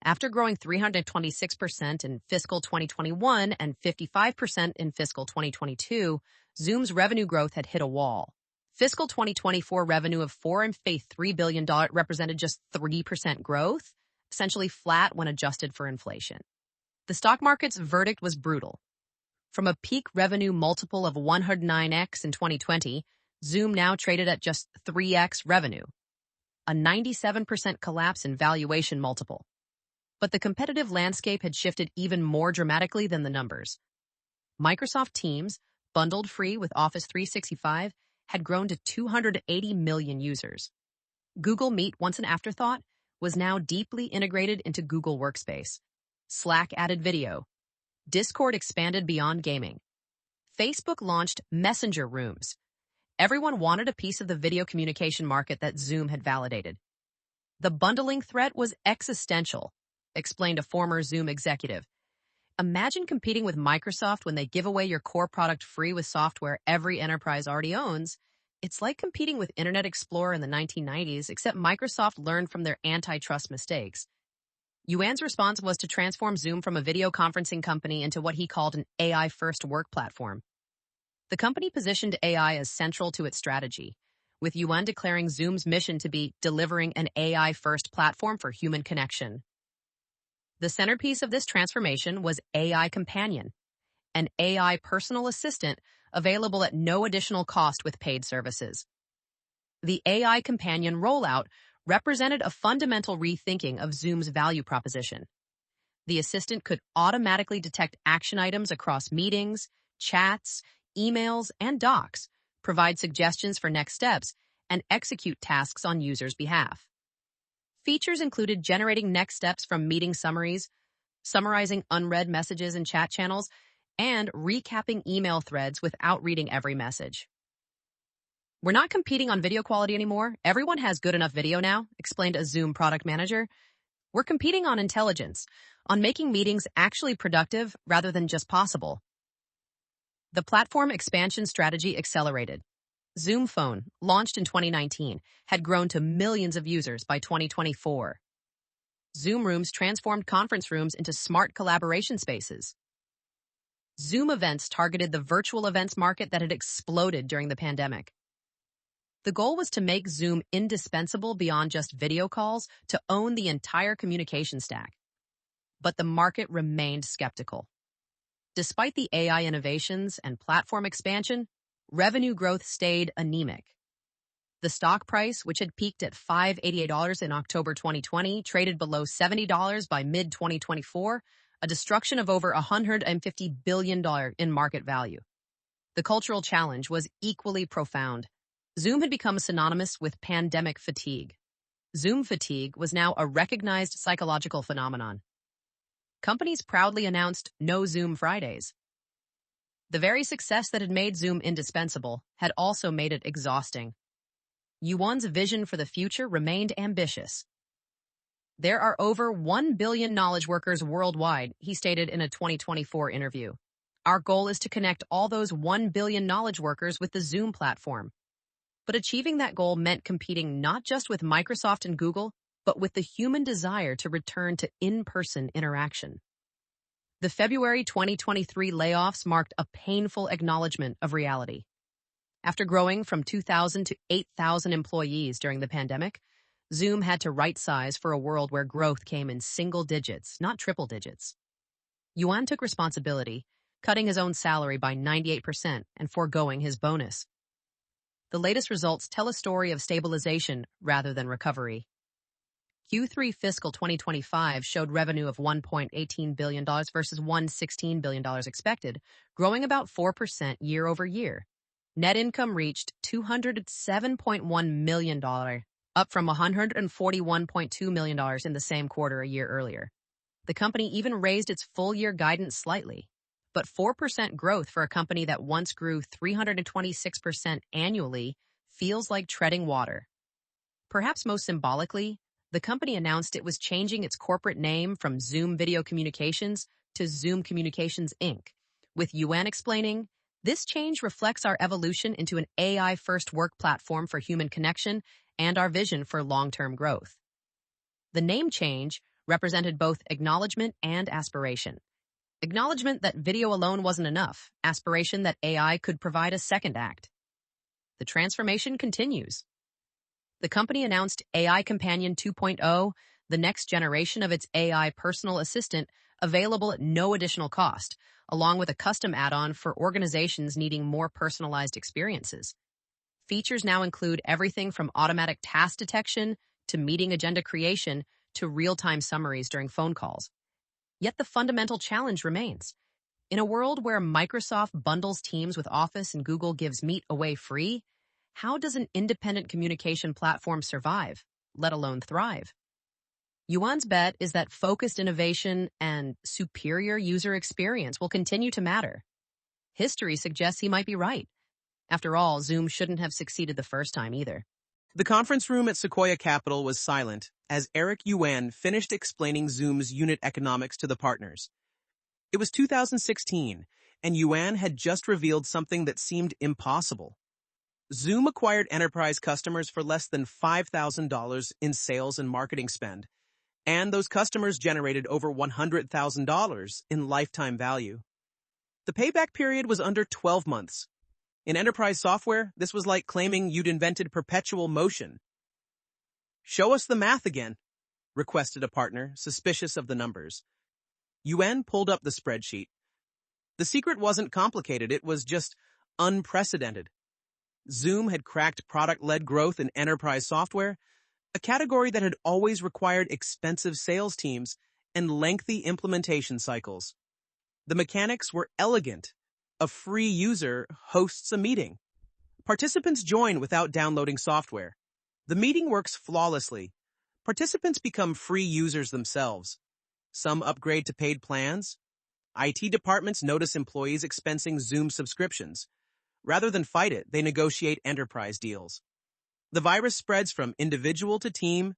[SPEAKER 1] After growing 326% in fiscal 2021 and 55% in fiscal 2022, Zoom's revenue growth had hit a wall. Fiscal 2024 revenue of $4.3 billion represented just 3% growth, essentially flat when adjusted for inflation. The stock market's verdict was brutal. From a peak revenue multiple of 109x in 2020, Zoom now traded at just 3x revenue, a 97% collapse in valuation multiple. But the competitive landscape had shifted even more dramatically than the numbers. Microsoft Teams, bundled free with Office 365, had grown to 280 million users. Google Meet, once an afterthought, was now deeply integrated into Google Workspace. Slack added video. Discord expanded beyond gaming. Facebook launched Messenger Rooms. Everyone wanted a piece of the video communication market that Zoom had validated. "The bundling threat was existential," explained a former Zoom executive. "Imagine competing with Microsoft when they give away your core product free with software every enterprise already owns. It's like competing with Internet Explorer in the 1990s, except Microsoft learned from their antitrust mistakes." Yuan's response was to transform Zoom from a video conferencing company into what he called an AI-first work platform. The company positioned AI as central to its strategy, with Yuan declaring Zoom's mission to be delivering an AI-first platform for human connection. The centerpiece of this transformation was AI Companion, an AI personal assistant available at no additional cost with paid services. The AI Companion rollout represented a fundamental rethinking of Zoom's value proposition. The assistant could automatically detect action items across meetings, chats, emails, and docs, provide suggestions for next steps, and execute tasks on users' behalf. Features included generating next steps from meeting summaries, summarizing unread messages in chat channels, and recapping email threads without reading every message. "We're not competing on video quality anymore. Everyone has good enough video now," explained a Zoom product manager. "We're competing on intelligence, on making meetings actually productive rather than just possible." The platform expansion strategy accelerated. Zoom Phone, launched in 2019, had grown to millions of users by 2024. Zoom Rooms transformed conference rooms into smart collaboration spaces. Zoom Events targeted the virtual events market that had exploded during the pandemic. The goal was to make Zoom indispensable beyond just video calls, to own the entire communication stack. But the market remained skeptical. Despite the AI innovations and platform expansion, revenue growth stayed anemic. The stock price, which had peaked at $588 in October 2020, traded below $70 by mid-2024, a destruction of over $150 billion in market value. The cultural challenge was equally profound. Zoom had become synonymous with pandemic fatigue. Zoom fatigue was now a recognized psychological phenomenon. Companies proudly announced no Zoom Fridays. The very success that had made Zoom indispensable had also made it exhausting. Yuan's vision for the future remained ambitious. "There are over 1 billion knowledge workers worldwide," he stated in a 2024 interview. "Our goal is to connect all those 1 billion knowledge workers with the Zoom platform." But achieving that goal meant competing not just with Microsoft and Google, but with the human desire to return to in-person interaction. The February 2023 layoffs marked a painful acknowledgement of reality. After growing from 2,000 to 8,000 employees during the pandemic, Zoom had to right-size for a world where growth came in single digits, not triple digits. Yuan took responsibility, cutting his own salary by 98% and foregoing his bonus. The latest results tell a story of stabilization rather than recovery. Q3 fiscal 2025 showed revenue of $1.18 billion versus $1.16 billion expected, growing about 4% year over year. Net income reached $207.1 million, up from $141.2 million in the same quarter a year earlier. The company even raised its full-year guidance slightly. But 4% growth for a company that once grew 326% annually feels like treading water. Perhaps most symbolically, the company announced it was changing its corporate name from Zoom Video Communications to Zoom Communications Inc., with Yuan explaining, "This change reflects our evolution into an AI-first work platform for human connection and our vision for long-term growth." The name change represented both acknowledgement and aspiration. Acknowledgement that video alone wasn't enough, aspiration that AI could provide a second act. The transformation continues. The company announced AI Companion 2.0, the next generation of its AI personal assistant, available at no additional cost, along with a custom add-on for organizations needing more personalized experiences. Features now include everything from automatic task detection to meeting agenda creation to real-time summaries during phone calls. Yet the fundamental challenge remains. In a world where Microsoft bundles Teams with Office and Google gives Meet away free, how does an independent communication platform survive, let alone thrive? Yuan's bet is that focused innovation and superior user experience will continue to matter. History suggests he might be right. After all, Zoom shouldn't have succeeded the first time either.
[SPEAKER 2] The conference room at Sequoia Capital was silent as Eric Yuan finished explaining Zoom's unit economics to the partners. It was 2016, and Yuan had just revealed something that seemed impossible. Zoom acquired enterprise customers for less than $5,000 in sales and marketing spend, and those customers generated over $100,000 in lifetime value. The payback period was under 12 months. In enterprise software, this was like claiming you'd invented perpetual motion. "Show us the math again," requested a partner, suspicious of the numbers. Yuan pulled up the spreadsheet. The secret wasn't complicated, it was just unprecedented. Zoom had cracked product-led growth in enterprise software, a category that had always required expensive sales teams and lengthy implementation cycles. The mechanics were elegant, A free user hosts a meeting. Participants join without downloading software. The meeting works flawlessly. Participants become free users themselves. Some upgrade to paid plans. IT departments notice employees expensing Zoom subscriptions. Rather than fight it, they negotiate enterprise deals. The virus spreads from individual to team,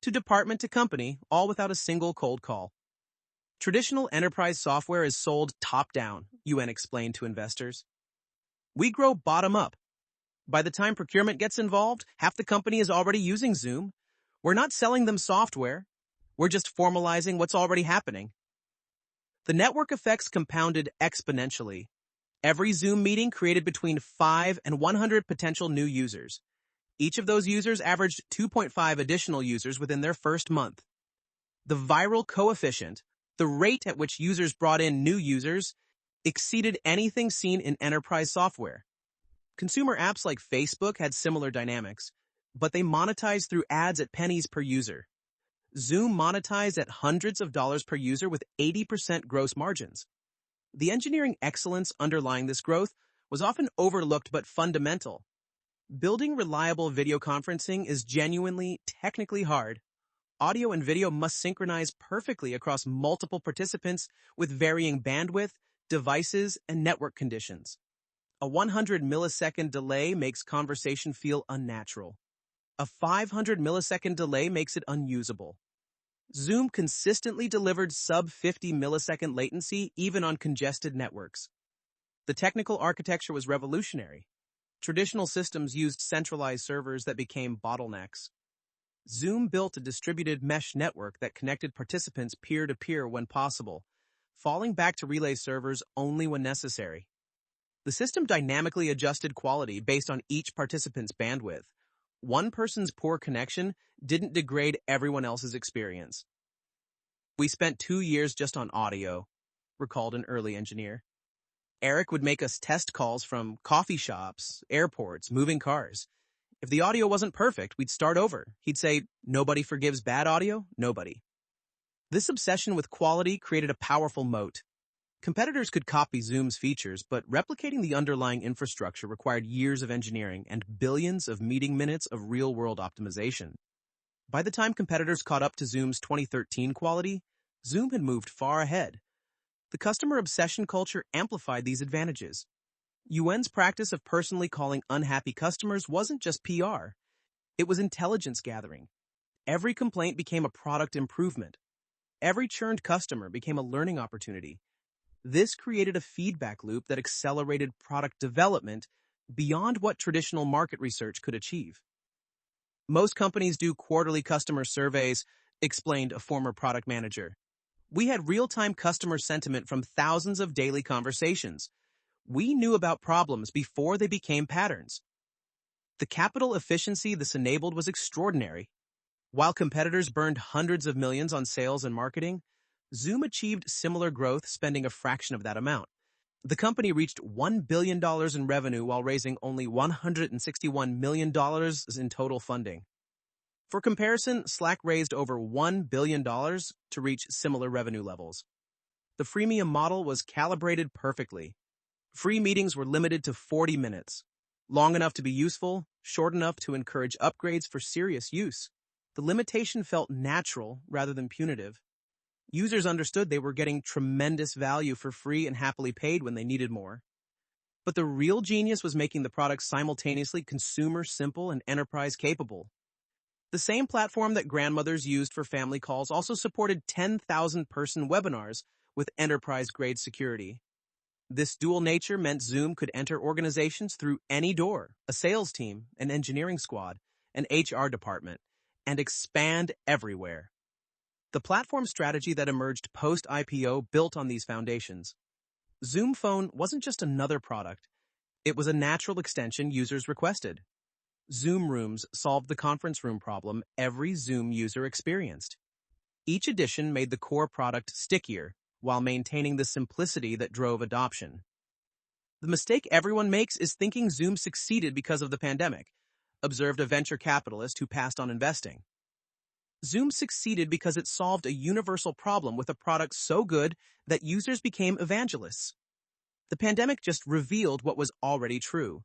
[SPEAKER 2] to department to company, all without a single cold call. Traditional enterprise software is sold top-down, Yuan explained to investors. We grow bottom-up. By the time procurement gets involved, half the company is already using Zoom. We're not selling them software. We're just formalizing what's already happening. The network effects compounded exponentially. Every Zoom meeting created between 5 and 100 potential new users. Each of those users averaged 2.5 additional users within their first month. The viral coefficient, the rate at which users brought in new users, exceeded anything seen in enterprise software. Consumer apps like Facebook had similar dynamics, but they monetized through ads at pennies per user. Zoom monetized at hundreds of dollars per user with 80% gross margins. The engineering excellence underlying this growth was often overlooked but fundamental. Building reliable video conferencing is genuinely, technically hard. Audio and video must synchronize perfectly across multiple participants with varying bandwidth, devices, and network conditions. A 100 millisecond delay makes conversation feel unnatural. A 500 millisecond delay makes it unusable. Zoom consistently delivered sub-50 millisecond latency even on congested networks. The technical architecture was revolutionary. Traditional systems used centralized servers that became bottlenecks. Zoom built a distributed mesh network that connected participants peer-to-peer when possible, falling back to relay servers only when necessary. The system dynamically adjusted quality based on each participant's bandwidth. One person's poor connection didn't degrade everyone else's experience. We spent 2 years just on audio, recalled an early engineer. Eric would make us test calls from coffee shops, airports, moving cars. If the audio wasn't perfect, we'd start over. He'd say, "Nobody forgives bad audio, nobody." This obsession with quality created a powerful moat. Competitors could copy Zoom's features, but replicating the underlying infrastructure required years of engineering and billions of meeting minutes of real-world optimization. By the time competitors caught up to Zoom's 2013 quality, Zoom had moved far ahead. The customer obsession culture amplified these advantages. Yuan's practice of personally calling unhappy customers wasn't just PR. It was intelligence gathering. Every complaint became a product improvement. Every churned customer became a learning opportunity. This created a feedback loop that accelerated product development beyond what traditional market research could achieve. Most companies do quarterly customer surveys, explained a former product manager. We had real-time customer sentiment from thousands of daily conversations. We knew about problems before they became patterns. The capital efficiency this enabled was extraordinary. While competitors burned hundreds of millions on sales and marketing, Zoom achieved similar growth, spending a fraction of that amount. The company reached $1 billion in revenue while raising only $161 million in total funding. For comparison, Slack raised over $1 billion to reach similar revenue levels. The freemium model was calibrated perfectly. Free meetings were limited to 40 minutes, long enough to be useful, short enough to encourage upgrades for serious use. The limitation felt natural rather than punitive. Users understood they were getting tremendous value for free and happily paid when they needed more. But the real genius was making the product simultaneously consumer simple and enterprise capable. The same platform that grandmothers used for family calls also supported 10,000-person webinars with enterprise-grade security. This dual nature meant Zoom could enter organizations through any door, a sales team, an engineering squad, an HR department, and expand everywhere. The platform strategy that emerged post-IPO built on these foundations. Zoom Phone wasn't just another product. It was a natural extension users requested. Zoom Rooms solved the conference room problem every Zoom user experienced. Each addition made the core product stickier while maintaining the simplicity that drove adoption. The mistake everyone makes is thinking Zoom succeeded because of the pandemic, observed a venture capitalist who passed on investing. Zoom succeeded because it solved a universal problem with a product so good that users became evangelists. The pandemic just revealed what was already true.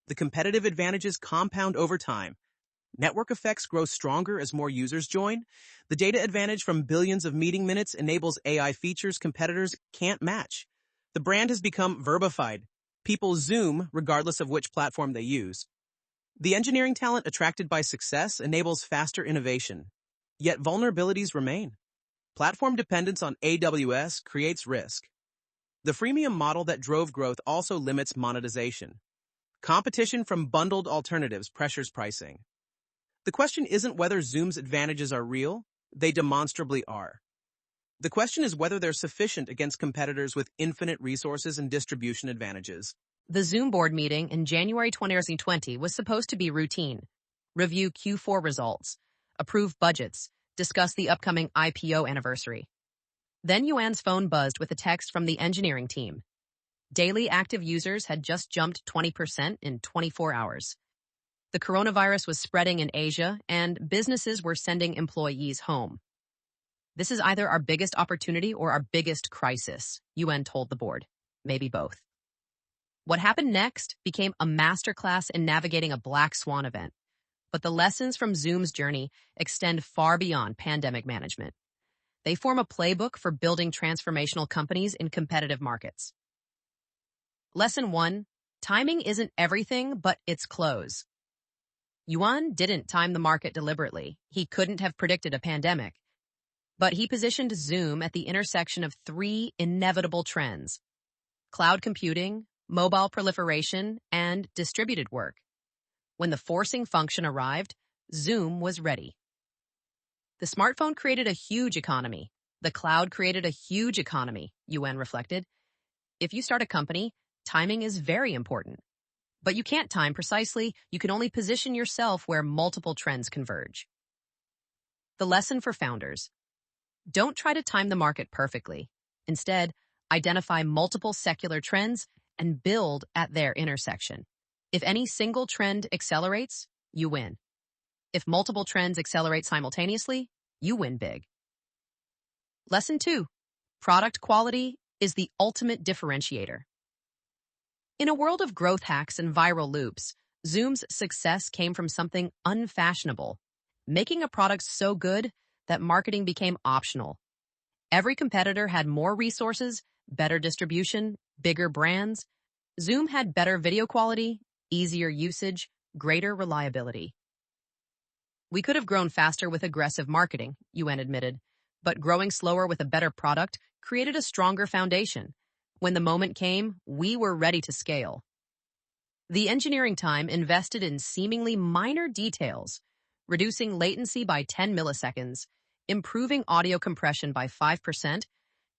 [SPEAKER 2] The competitive advantages compound over time. Network effects grow stronger as more users join. The data advantage from billions of meeting minutes enables AI features competitors can't match. The brand has become verbified. People Zoom regardless of which platform they use. The engineering talent attracted by success enables faster innovation. Yet vulnerabilities remain. Platform dependence on AWS creates risk. The freemium model that drove growth also limits monetization. Competition from bundled alternatives pressures pricing. The question isn't whether Zoom's advantages are real, they demonstrably are. The question is whether they're sufficient against competitors with infinite resources and distribution advantages.
[SPEAKER 1] The Zoom board meeting in January 2020 was supposed to be routine. Review Q4 results, approve budgets, discuss the upcoming IPO anniversary. Then Yuan's phone buzzed with a text from the engineering team. Daily active users had just jumped 20% in 24 hours. The coronavirus was spreading in Asia, and businesses were sending employees home. This is either our biggest opportunity or our biggest crisis, Yuan told the board. Maybe both. What happened next became a masterclass in navigating a black swan event. But the lessons from Zoom's journey extend far beyond pandemic management. They form a playbook for building transformational companies in competitive markets. Lesson 1, timing isn't everything, but it's close. Yuan didn't time the market deliberately. He couldn't have predicted a pandemic. But he positioned Zoom at the intersection of 3 inevitable trends: cloud computing, mobile proliferation, and distributed work. When the forcing function arrived, Zoom was ready. The smartphone created a huge economy. The cloud created a huge economy, Yuan reflected. If you start a company, timing is very important. But you can't time precisely. You can only position yourself where multiple trends converge. The lesson for founders: don't try to time the market perfectly. Instead, identify multiple secular trends and build at their intersection. If any single trend accelerates, you win. If multiple trends accelerate simultaneously, you win big. Lesson 2, product quality is the ultimate differentiator. In a world of growth hacks and viral loops, Zoom's success came from something unfashionable, making a product so good that marketing became optional. Every competitor had more resources, better distribution, bigger brands. Zoom had better video quality, easier usage, greater reliability. We could have grown faster with aggressive marketing, Yuan admitted, but growing slower with a better product created a stronger foundation. When the moment came, we were ready to scale. The engineering time invested in seemingly minor details, reducing latency by 10 milliseconds, improving audio compression by 5%,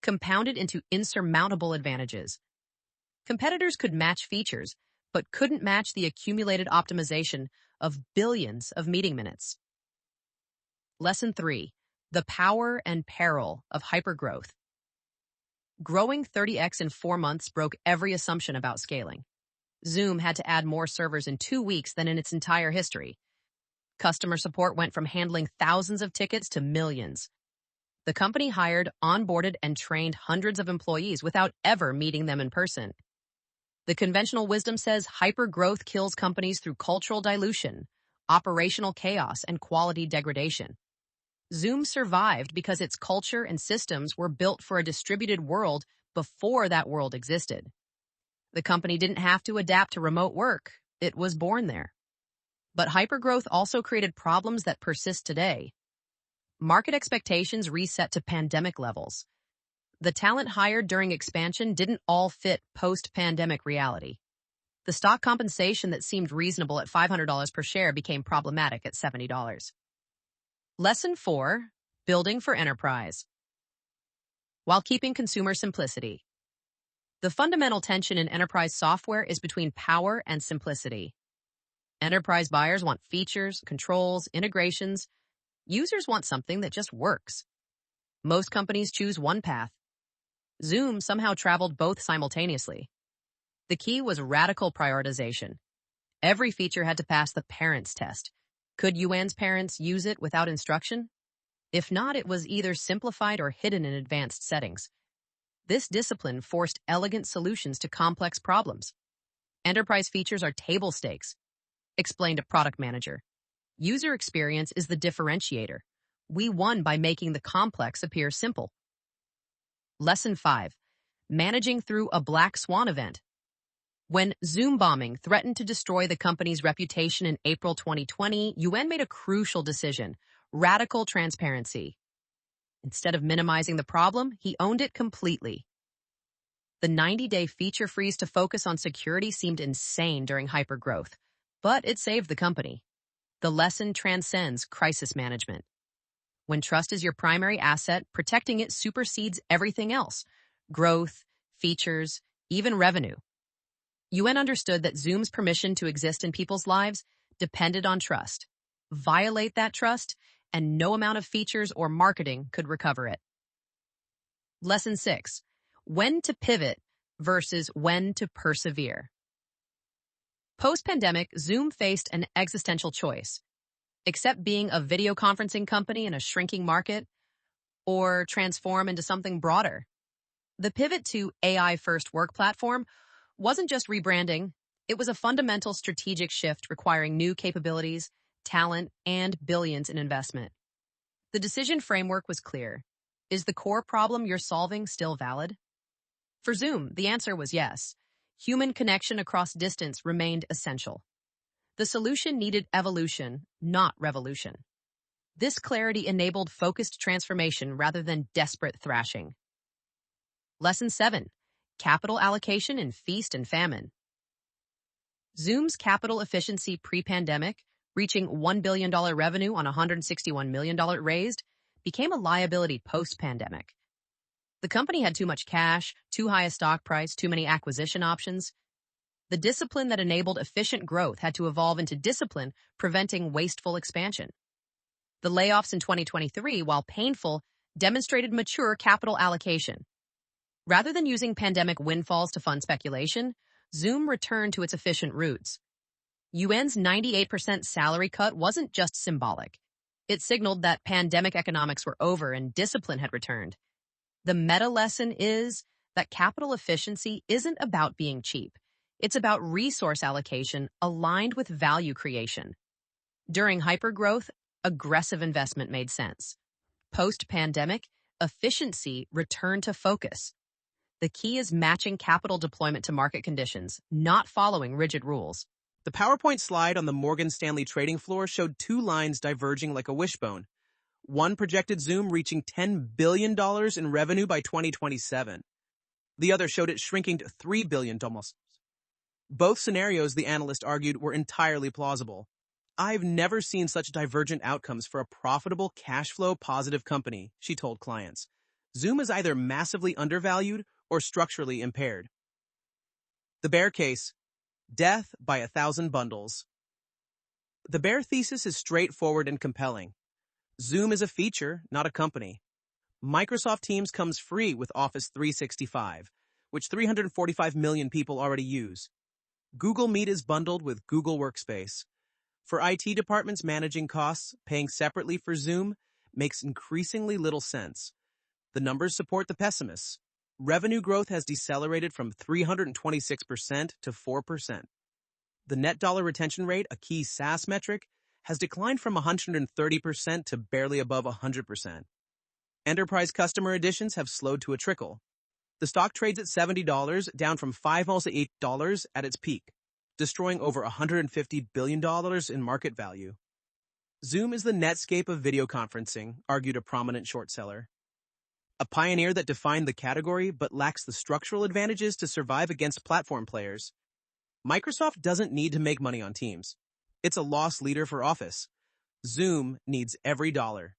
[SPEAKER 1] compounded into insurmountable advantages. Competitors could match features, but couldn't match the accumulated optimization of billions of meeting minutes. Lesson 3, the power and peril of hypergrowth. Growing 30x in 4 months broke every assumption about scaling. Zoom had to add more servers in 2 weeks than in its entire history. Customer support went from handling thousands of tickets to millions. The company hired, onboarded, and trained hundreds of employees without ever meeting them in person. The conventional wisdom says hypergrowth kills companies through cultural dilution, operational chaos, and quality degradation. Zoom survived because its culture and systems were built for a distributed world before that world existed. The company didn't have to adapt to remote work. It was born there. But hypergrowth also created problems that persist today. Market expectations reset to pandemic levels. The talent hired during expansion didn't all fit post-pandemic reality. The stock compensation that seemed reasonable at $500 per share became problematic at $70. Lesson 4, building for enterprise. While keeping consumer simplicity. The fundamental tension in enterprise software is between power and simplicity. Enterprise buyers want features, controls, integrations. Users want something that just works. Most companies choose one path. Zoom somehow traveled both simultaneously. The key was radical prioritization. Every feature had to pass the parents test. Could Yuan's parents use it without instruction? If not, it was either simplified or hidden in advanced settings. This discipline forced elegant solutions to complex problems. Enterprise features are table stakes, explained a product manager. User experience is the differentiator. We won by making the complex appear simple. Lesson 5. Managing through a black swan event. When Zoom bombing threatened to destroy the company's reputation in April 2020, Yuan made a crucial decision: radical transparency. Instead of minimizing the problem, he owned it completely. The 90-day feature freeze to focus on security seemed insane during hypergrowth, but it saved the company. The lesson transcends crisis management. When trust is your primary asset, protecting it supersedes everything else: growth, features, even revenue. Yuan understood that Zoom's permission to exist in people's lives depended on trust. Violate that trust, and no amount of features or marketing could recover it. Lesson 6. When to pivot versus when to persevere. Post-pandemic, Zoom faced an existential choice: accept being a video conferencing company in a shrinking market, or transform into something broader. The pivot to AI-first work platform wasn't just rebranding, it was a fundamental strategic shift requiring new capabilities, talent, and billions in investment. The decision framework was clear. Is the core problem you're solving still valid? For Zoom, the answer was yes. Human connection across distance remained essential. The solution needed evolution, not revolution. This clarity enabled focused transformation rather than desperate thrashing. Lesson 7. Capital allocation in feast and famine. Zoom's capital efficiency pre-pandemic, reaching $1 billion revenue on $161 million raised, became a liability post-pandemic. The company had too much cash, too high a stock price, too many acquisition options. The discipline that enabled efficient growth had to evolve into discipline preventing wasteful expansion. The layoffs in 2023, while painful, demonstrated mature capital allocation. Rather than using pandemic windfalls to fund speculation, Zoom returned to its efficient roots. Yuan's 98% salary cut wasn't just symbolic. It signaled that pandemic economics were over and discipline had returned. The meta lesson is that capital efficiency isn't about being cheap. It's about resource allocation aligned with value creation. During hypergrowth, aggressive investment made sense. Post-pandemic, efficiency returned to focus. The key is matching capital deployment to market conditions, not following rigid rules.
[SPEAKER 2] The PowerPoint slide on the Morgan Stanley trading floor showed two lines diverging like a wishbone. One projected Zoom reaching $10 billion in revenue by 2027. The other showed it shrinking to $3 billion almost. Both scenarios, the analyst argued, were entirely plausible. I've never seen such divergent outcomes for a profitable, cash flow positive company, she told clients. Zoom is either massively undervalued or structurally impaired. The bear case: death by 1,000 bundles. The bear thesis is straightforward and compelling. Zoom is a feature, not a company. Microsoft Teams comes free with Office 365, which 345 million people already use. Google Meet is bundled with Google Workspace. For IT departments managing costs, paying separately for Zoom makes increasingly little sense. The numbers support the pessimists. Revenue growth has decelerated from 326% to 4%. The net dollar retention rate, a key SaaS metric, has declined from 130% to barely above 100%. Enterprise customer additions have slowed to a trickle. The stock trades at $70, down from almost $8 at its peak, destroying over $150 billion in market value. Zoom is the Netscape of video conferencing, argued a prominent short seller. A pioneer that defined the category but lacks the structural advantages to survive against platform players. Microsoft doesn't need to make money on Teams. It's a loss leader for Office. Zoom needs every dollar.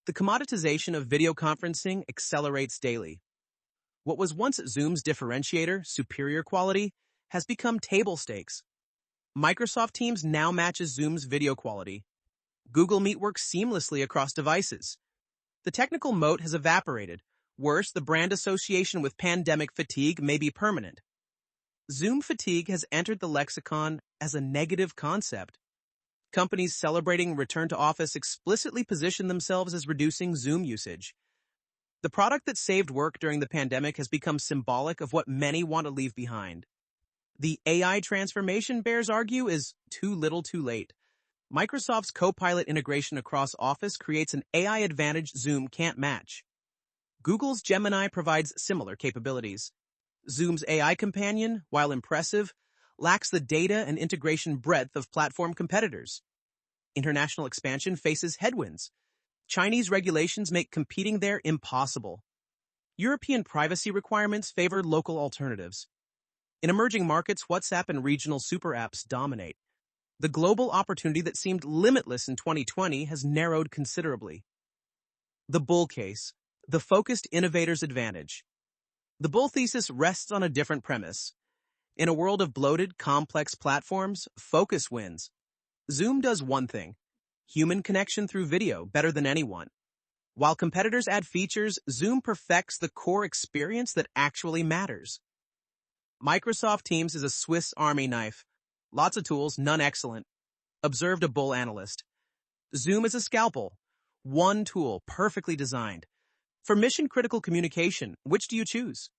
[SPEAKER 2] The commoditization of video conferencing accelerates daily. What was once Zoom's differentiator, superior quality, has become table stakes. Microsoft Teams now matches Zoom's video quality. Google Meet works seamlessly across devices. The technical moat has evaporated. Worse, the brand association with pandemic fatigue may be permanent. Zoom fatigue has entered the lexicon as a negative concept. Companies celebrating return to office explicitly position themselves as reducing Zoom usage. The product that saved work during the pandemic has become symbolic of what many want to leave behind. The AI transformation, bears argue, is too little too late. Microsoft's Copilot integration across Office creates an AI advantage Zoom can't match. Google's Gemini provides similar capabilities. Zoom's AI companion, while impressive, lacks the data and integration breadth of platform competitors. International expansion faces headwinds. Chinese regulations make competing there impossible. European privacy requirements favor local alternatives. In emerging markets, WhatsApp and regional super apps dominate. The global opportunity that seemed limitless in 2020 has narrowed considerably. The bull case, the focused innovator's advantage. The bull thesis rests on a different premise. In a world of bloated, complex platforms, focus wins. Zoom does one thing: human connection through video better than anyone. While competitors add features, Zoom perfects the core experience that actually matters. Microsoft Teams is a Swiss Army knife. Lots of tools, none excellent, observed a bull analyst. Zoom is a scalpel. One tool, perfectly designed. For mission-critical communication, which do you choose?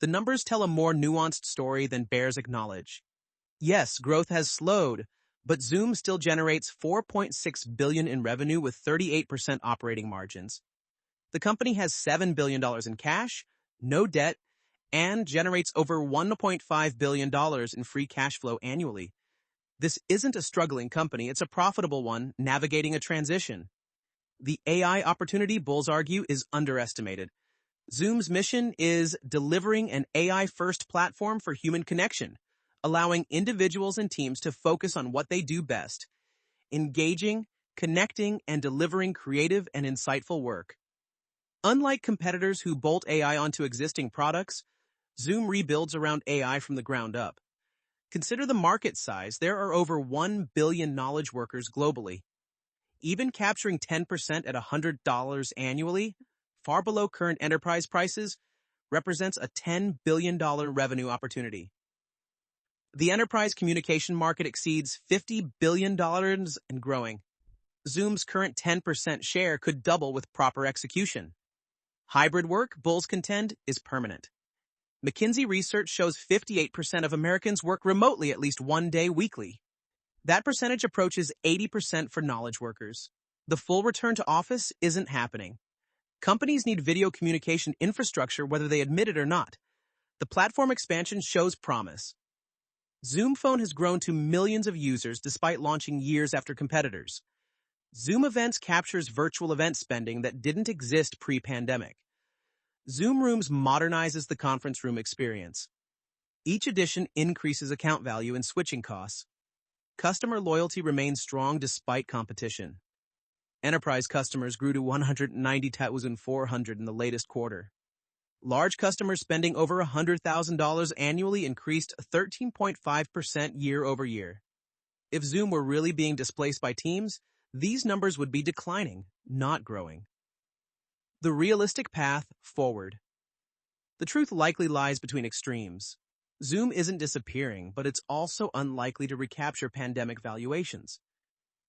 [SPEAKER 2] The numbers tell a more nuanced story than bears acknowledge. Yes, growth has slowed, but Zoom still generates $4.6 billion in revenue with 38% operating margins. The company has $7 billion in cash, no debt, and generates over $1.5 billion in free cash flow annually. This isn't a struggling company, it's a profitable one navigating a transition. The AI opportunity, bulls argue, is underestimated. Zoom's mission is delivering an AI-first platform for human connection, allowing individuals and teams to focus on what they do best: engaging, connecting, and delivering creative and insightful work. Unlike competitors who bolt AI onto existing products, Zoom rebuilds around AI from the ground up. Consider the market size. There are over 1 billion knowledge workers globally. Even capturing 10% at $100 annually, far below current enterprise prices, represents a $10 billion revenue opportunity. The enterprise communication market exceeds $50 billion and growing. Zoom's current 10% share could double with proper execution. Hybrid work, bulls contend, is permanent. McKinsey research shows 58% of Americans work remotely at least one day weekly. That percentage approaches 80% for knowledge workers. The full return to office isn't happening. Companies need video communication infrastructure whether they admit it or not. The platform expansion shows promise. Zoom Phone has grown to millions of users despite launching years after competitors. Zoom Events captures virtual event spending that didn't exist pre-pandemic. Zoom Rooms modernizes the conference room experience. Each edition increases account value and switching costs. Customer loyalty remains strong despite competition. Enterprise customers grew to 190,400 in the latest quarter. Large customers spending over $100,000 annually increased 13.5% year over year. If Zoom were really being displaced by Teams, these numbers would be declining, not growing. The realistic path forward. The truth likely lies between extremes. Zoom isn't disappearing, but it's also unlikely to recapture pandemic valuations.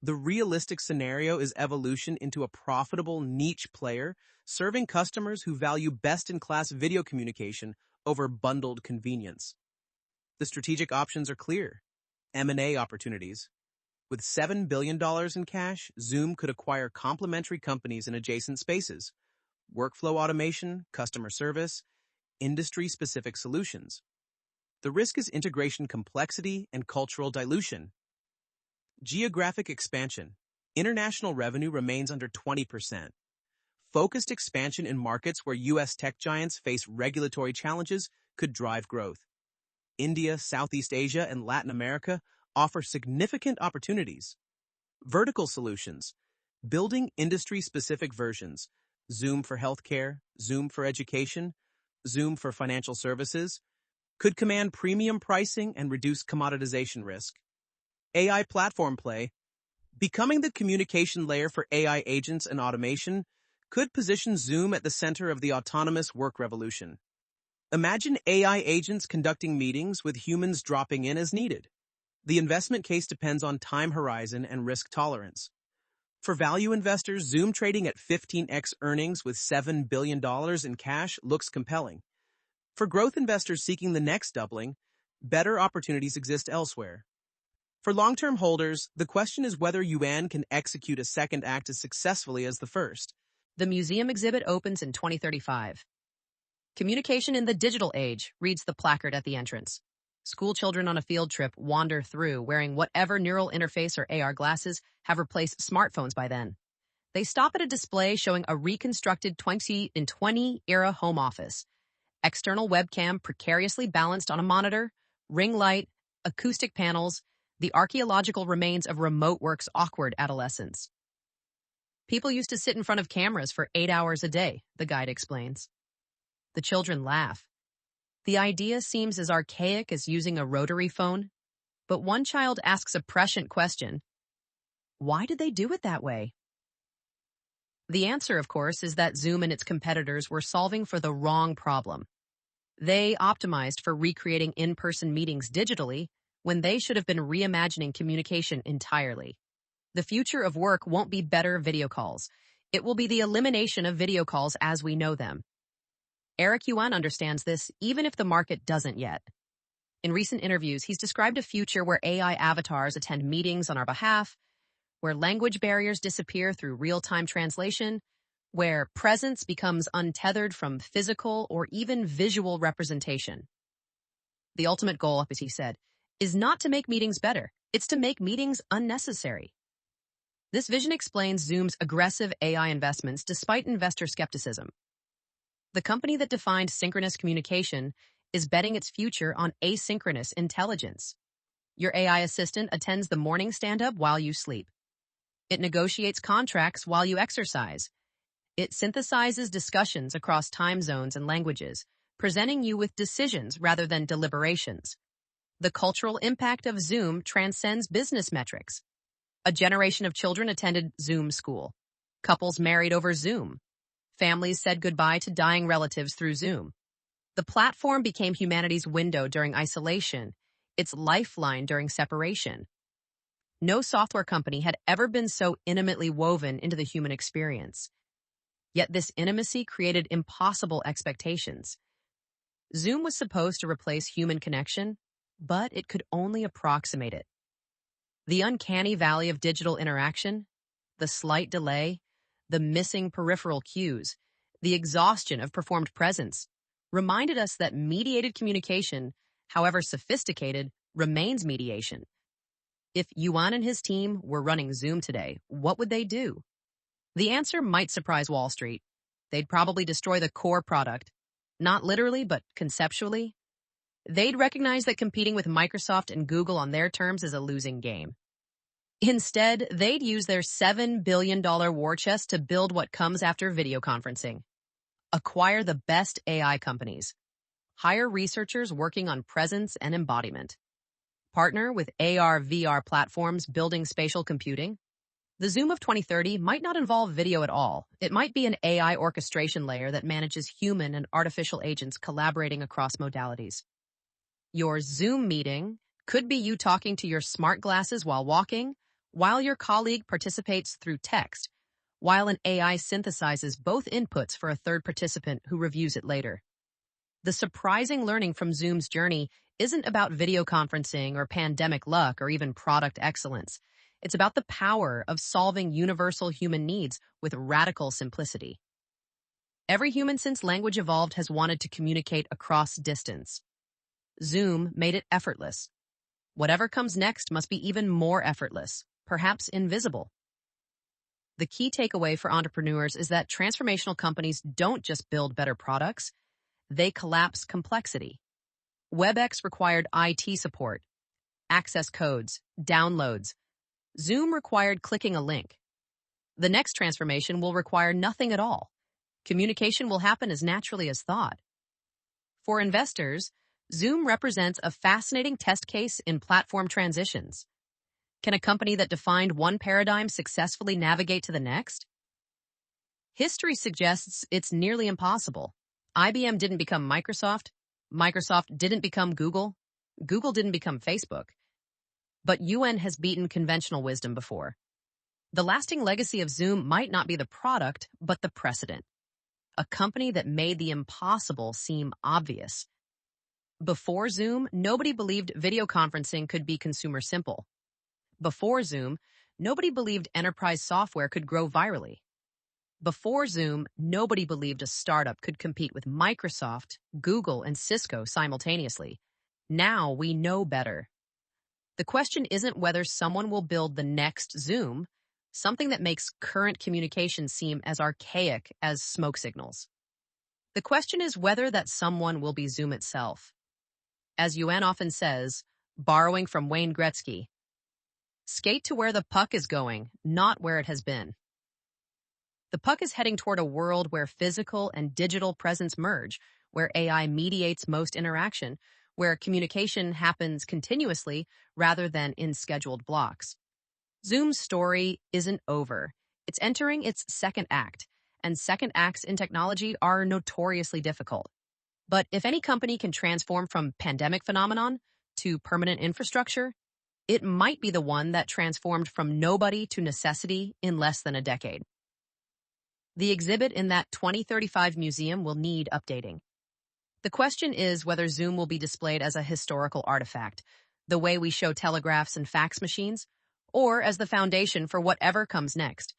[SPEAKER 2] The realistic scenario is evolution into a profitable niche player, serving customers who value best-in-class video communication over bundled convenience. The strategic options are clear. M&A opportunities. With $7 billion in cash, Zoom could acquire complementary companies in adjacent spaces: workflow automation, customer service, industry-specific solutions. The risk is integration complexity and cultural dilution. Geographic expansion. International revenue remains under 20%. Focused expansion in markets where U.S. tech giants face regulatory challenges could drive growth. India, Southeast Asia, and Latin America offer significant opportunities. Vertical solutions. Building industry-specific versions. Zoom for healthcare, Zoom for education, Zoom for financial services, could command premium pricing and reduce commoditization risk. AI platform play. Becoming the communication layer for AI agents and automation could position Zoom at the center of the autonomous work revolution. Imagine AI agents conducting meetings with humans dropping in as needed. The investment case depends on time horizon and risk tolerance. For value investors, Zoom trading at 15x earnings with $7 billion in cash looks compelling. For growth investors seeking the next doubling, better opportunities exist elsewhere. For long-term holders, the question is whether Yuan can execute a second act as successfully as the first.
[SPEAKER 1] The museum exhibit opens in 2035. Communication in the digital age, reads the placard at the entrance. School children on a field trip wander through wearing whatever neural interface or AR glasses have replaced smartphones by then. They stop at a display showing a reconstructed 2020 era home office. External webcam precariously balanced on a monitor, ring light, acoustic panels, the archaeological remains of remote work's awkward adolescence. People used to sit in front of cameras for 8 hours a day, the guide explains. The children laugh. The idea seems as archaic as using a rotary phone, but one child asks a prescient question. Why did they do it that way? The answer, of course, is that Zoom and its competitors were solving for the wrong problem. They optimized for recreating in-person meetings digitally when they should have been reimagining communication entirely. The future of work won't be better video calls. It will be the elimination of video calls as we know them. Eric Yuan understands this, even if the market doesn't yet. In recent interviews, he's described a future where AI avatars attend meetings on our behalf, where language barriers disappear through real-time translation, where presence becomes untethered from physical or even visual representation. The ultimate goal, as he said, is not to make meetings better. It's to make meetings unnecessary. This vision explains Zoom's aggressive AI investments despite investor skepticism. The company that defined synchronous communication is betting its future on asynchronous intelligence. Your AI assistant attends the morning stand-up while you sleep. It negotiates contracts while you exercise. It synthesizes discussions across time zones and languages, presenting you with decisions rather than deliberations. The cultural impact of Zoom transcends business metrics. A generation of children attended Zoom school. Couples married over Zoom. Families said goodbye to dying relatives through Zoom. The platform became humanity's window during isolation, its lifeline during separation. No software company had ever been so intimately woven into the human experience. Yet this intimacy created impossible expectations. Zoom was supposed to replace human connection, but it could only approximate it. The uncanny valley of digital interaction, the slight delay, the missing peripheral cues, the exhaustion of performed presence, reminded us that mediated communication, however sophisticated, remains mediation. If Yuan and his team were running Zoom today, what would they do? The answer might surprise Wall Street. They'd probably destroy the core product. Not literally, but conceptually. They'd recognize that competing with Microsoft and Google on their terms is a losing game. Instead, they'd use their $7 billion war chest to build what comes after video conferencing. Acquire the best AI companies. Hire researchers working on presence and embodiment. Partner with AR/VR platforms building spatial computing. The Zoom of 2030 might not involve video at all. It might be an AI orchestration layer that manages human and artificial agents collaborating across modalities. Your Zoom meeting could be you talking to your smart glasses while walking, while your colleague participates through text, while an AI synthesizes both inputs for a third participant who reviews it later. The surprising learning from Zoom's journey isn't about video conferencing or pandemic luck or even product excellence. It's about the power of solving universal human needs with radical simplicity. Every human since language evolved has wanted to communicate across distance. Zoom made it effortless. Whatever comes next must be even more effortless, perhaps invisible. The key takeaway for entrepreneurs is that transformational companies don't just build better products, they collapse complexity. WebEx required IT support, access codes, downloads. Zoom required clicking a link. The next transformation will require nothing at all. Communication will happen as naturally as thought. For investors, Zoom represents a fascinating test case in platform transitions. Can a company that defined one paradigm successfully navigate to the next? History suggests it's nearly impossible. IBM didn't become Microsoft. Microsoft didn't become Google. Google didn't become Facebook. But Yuan has beaten conventional wisdom before. The lasting legacy of Zoom might not be the product, but the precedent. A company that made the impossible seem obvious. Before Zoom, nobody believed video conferencing could be consumer simple. Before Zoom, nobody believed enterprise software could grow virally. Before Zoom, nobody believed a startup could compete with Microsoft, Google, and Cisco simultaneously. Now we know better. The question isn't whether someone will build the next Zoom, something that makes current communication seem as archaic as smoke signals. The question is whether that someone will be Zoom itself. As Yuan often says, borrowing from Wayne Gretzky, skate to where the puck is going, not where it has been. The puck is heading toward a world where physical and digital presence merge, where AI mediates most interaction, where communication happens continuously rather than in scheduled blocks. Zoom's story isn't over. It's entering its second act, and second acts in technology are notoriously difficult. But if any company can transform from pandemic phenomenon to permanent infrastructure, it might be the one that transformed from nobody to necessity in less than a decade. The exhibit in that 2035 museum will need updating. The question is whether Zoom will be displayed as a historical artifact, the way we show telegraphs and fax machines, or as the foundation for whatever comes next.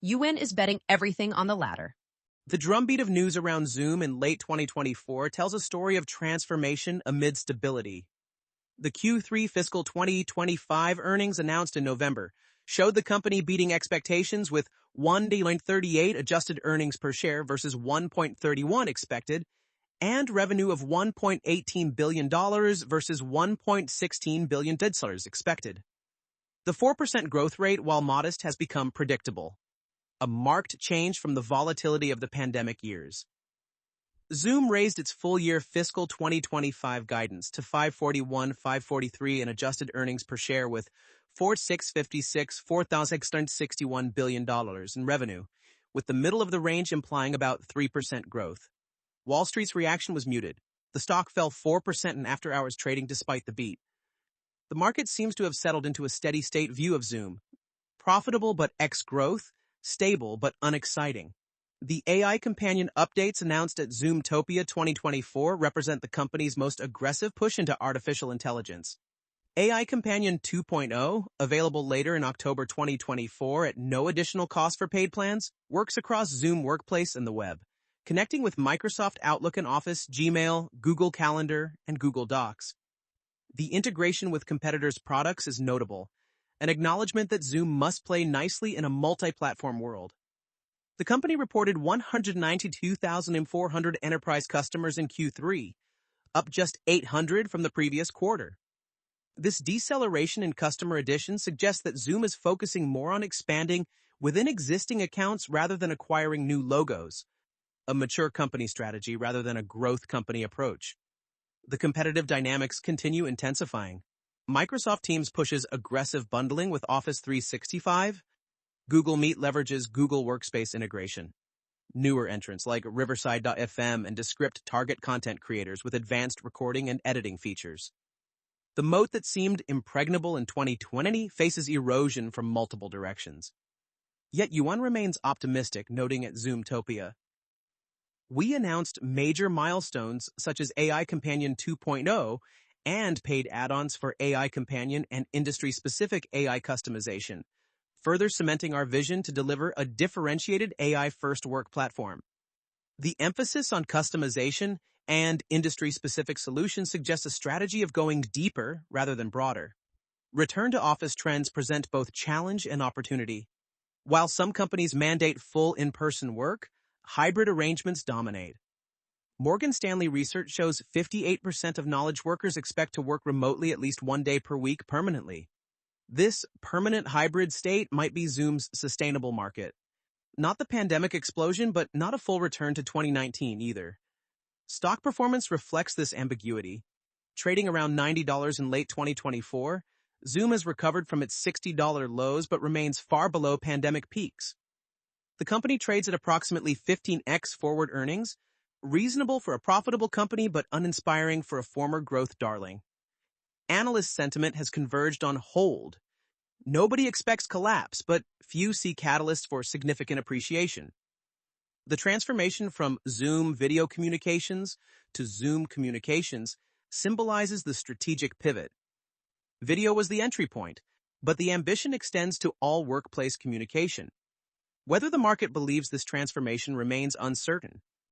[SPEAKER 1] Yuan is betting everything on the latter.
[SPEAKER 2] The drumbeat of news around Zoom in late 2024 tells a story of transformation amid stability. The Q3 fiscal 2025 earnings announced in November showed the company beating expectations with $1.38 adjusted earnings per share versus $1.31 expected, and revenue of $1.18 billion versus $1.16 billion expected. The 4% growth rate, while modest, has become predictable, a marked change from the volatility of the pandemic years. Zoom raised its full-year fiscal 2025 guidance to $541-543 in adjusted earnings per share with $4,661 billion in revenue, with the middle of the range implying about 3% growth. Wall Street's reaction was muted. The stock fell 4% in after-hours trading despite the beat. The market seems to have settled into a steady-state view of Zoom. Profitable but ex-growth, stable but unexciting. The AI companion updates announced at Zoomtopia 2024 represent the company's most aggressive push into artificial intelligence. AI Companion 2.0, available later in October 2024 at no additional cost for paid plans, works across Zoom Workplace and the web, connecting with Microsoft Outlook and Office, Gmail, Google Calendar, and Google Docs. The integration with competitors' products is notable, an acknowledgement that Zoom must play nicely in a multi-platform world. The company reported 192,400 enterprise customers in Q3, up just 800 from the previous quarter. This deceleration in customer additions suggests that Zoom is focusing more on expanding within existing accounts rather than acquiring new logos, a mature company strategy rather than a growth company approach. The competitive dynamics continue intensifying. Microsoft Teams pushes aggressive bundling with Office 365. Google Meet leverages Google Workspace integration. Newer entrants like Riverside.fm and Descript target content creators with advanced recording and editing features. The moat that seemed impregnable in 2020 faces erosion from multiple directions. Yet Yuan remains optimistic, noting at Zoomtopia, "We announced major milestones such as AI Companion 2.0 and paid add-ons for AI Companion and industry-specific AI customization, further cementing our vision to deliver a differentiated AI-first work platform." The emphasis on customization and industry-specific solutions suggests a strategy of going deeper rather than broader. Return-to-office trends present both challenge and opportunity. While some companies mandate full in-person work, hybrid arrangements dominate. Morgan Stanley research shows 58% of knowledge workers expect to work remotely at least one day per week permanently. This permanent hybrid state might be Zoom's sustainable market. Not the pandemic explosion, but not a full return to 2019 either. Stock performance reflects this ambiguity. Trading around $90 in late 2024, Zoom has recovered from its $60 lows but remains far below pandemic peaks. The company trades at approximately 15x forward earnings, reasonable for a profitable company but uninspiring for a former growth darling. Analyst sentiment has converged on hold. Nobody expects collapse, but few see catalysts for significant appreciation. The transformation from Zoom video communications to Zoom communications symbolizes the strategic pivot. Video was the entry point, but the ambition extends to all workplace communication. Whether the market believes this transformation remains uncertain.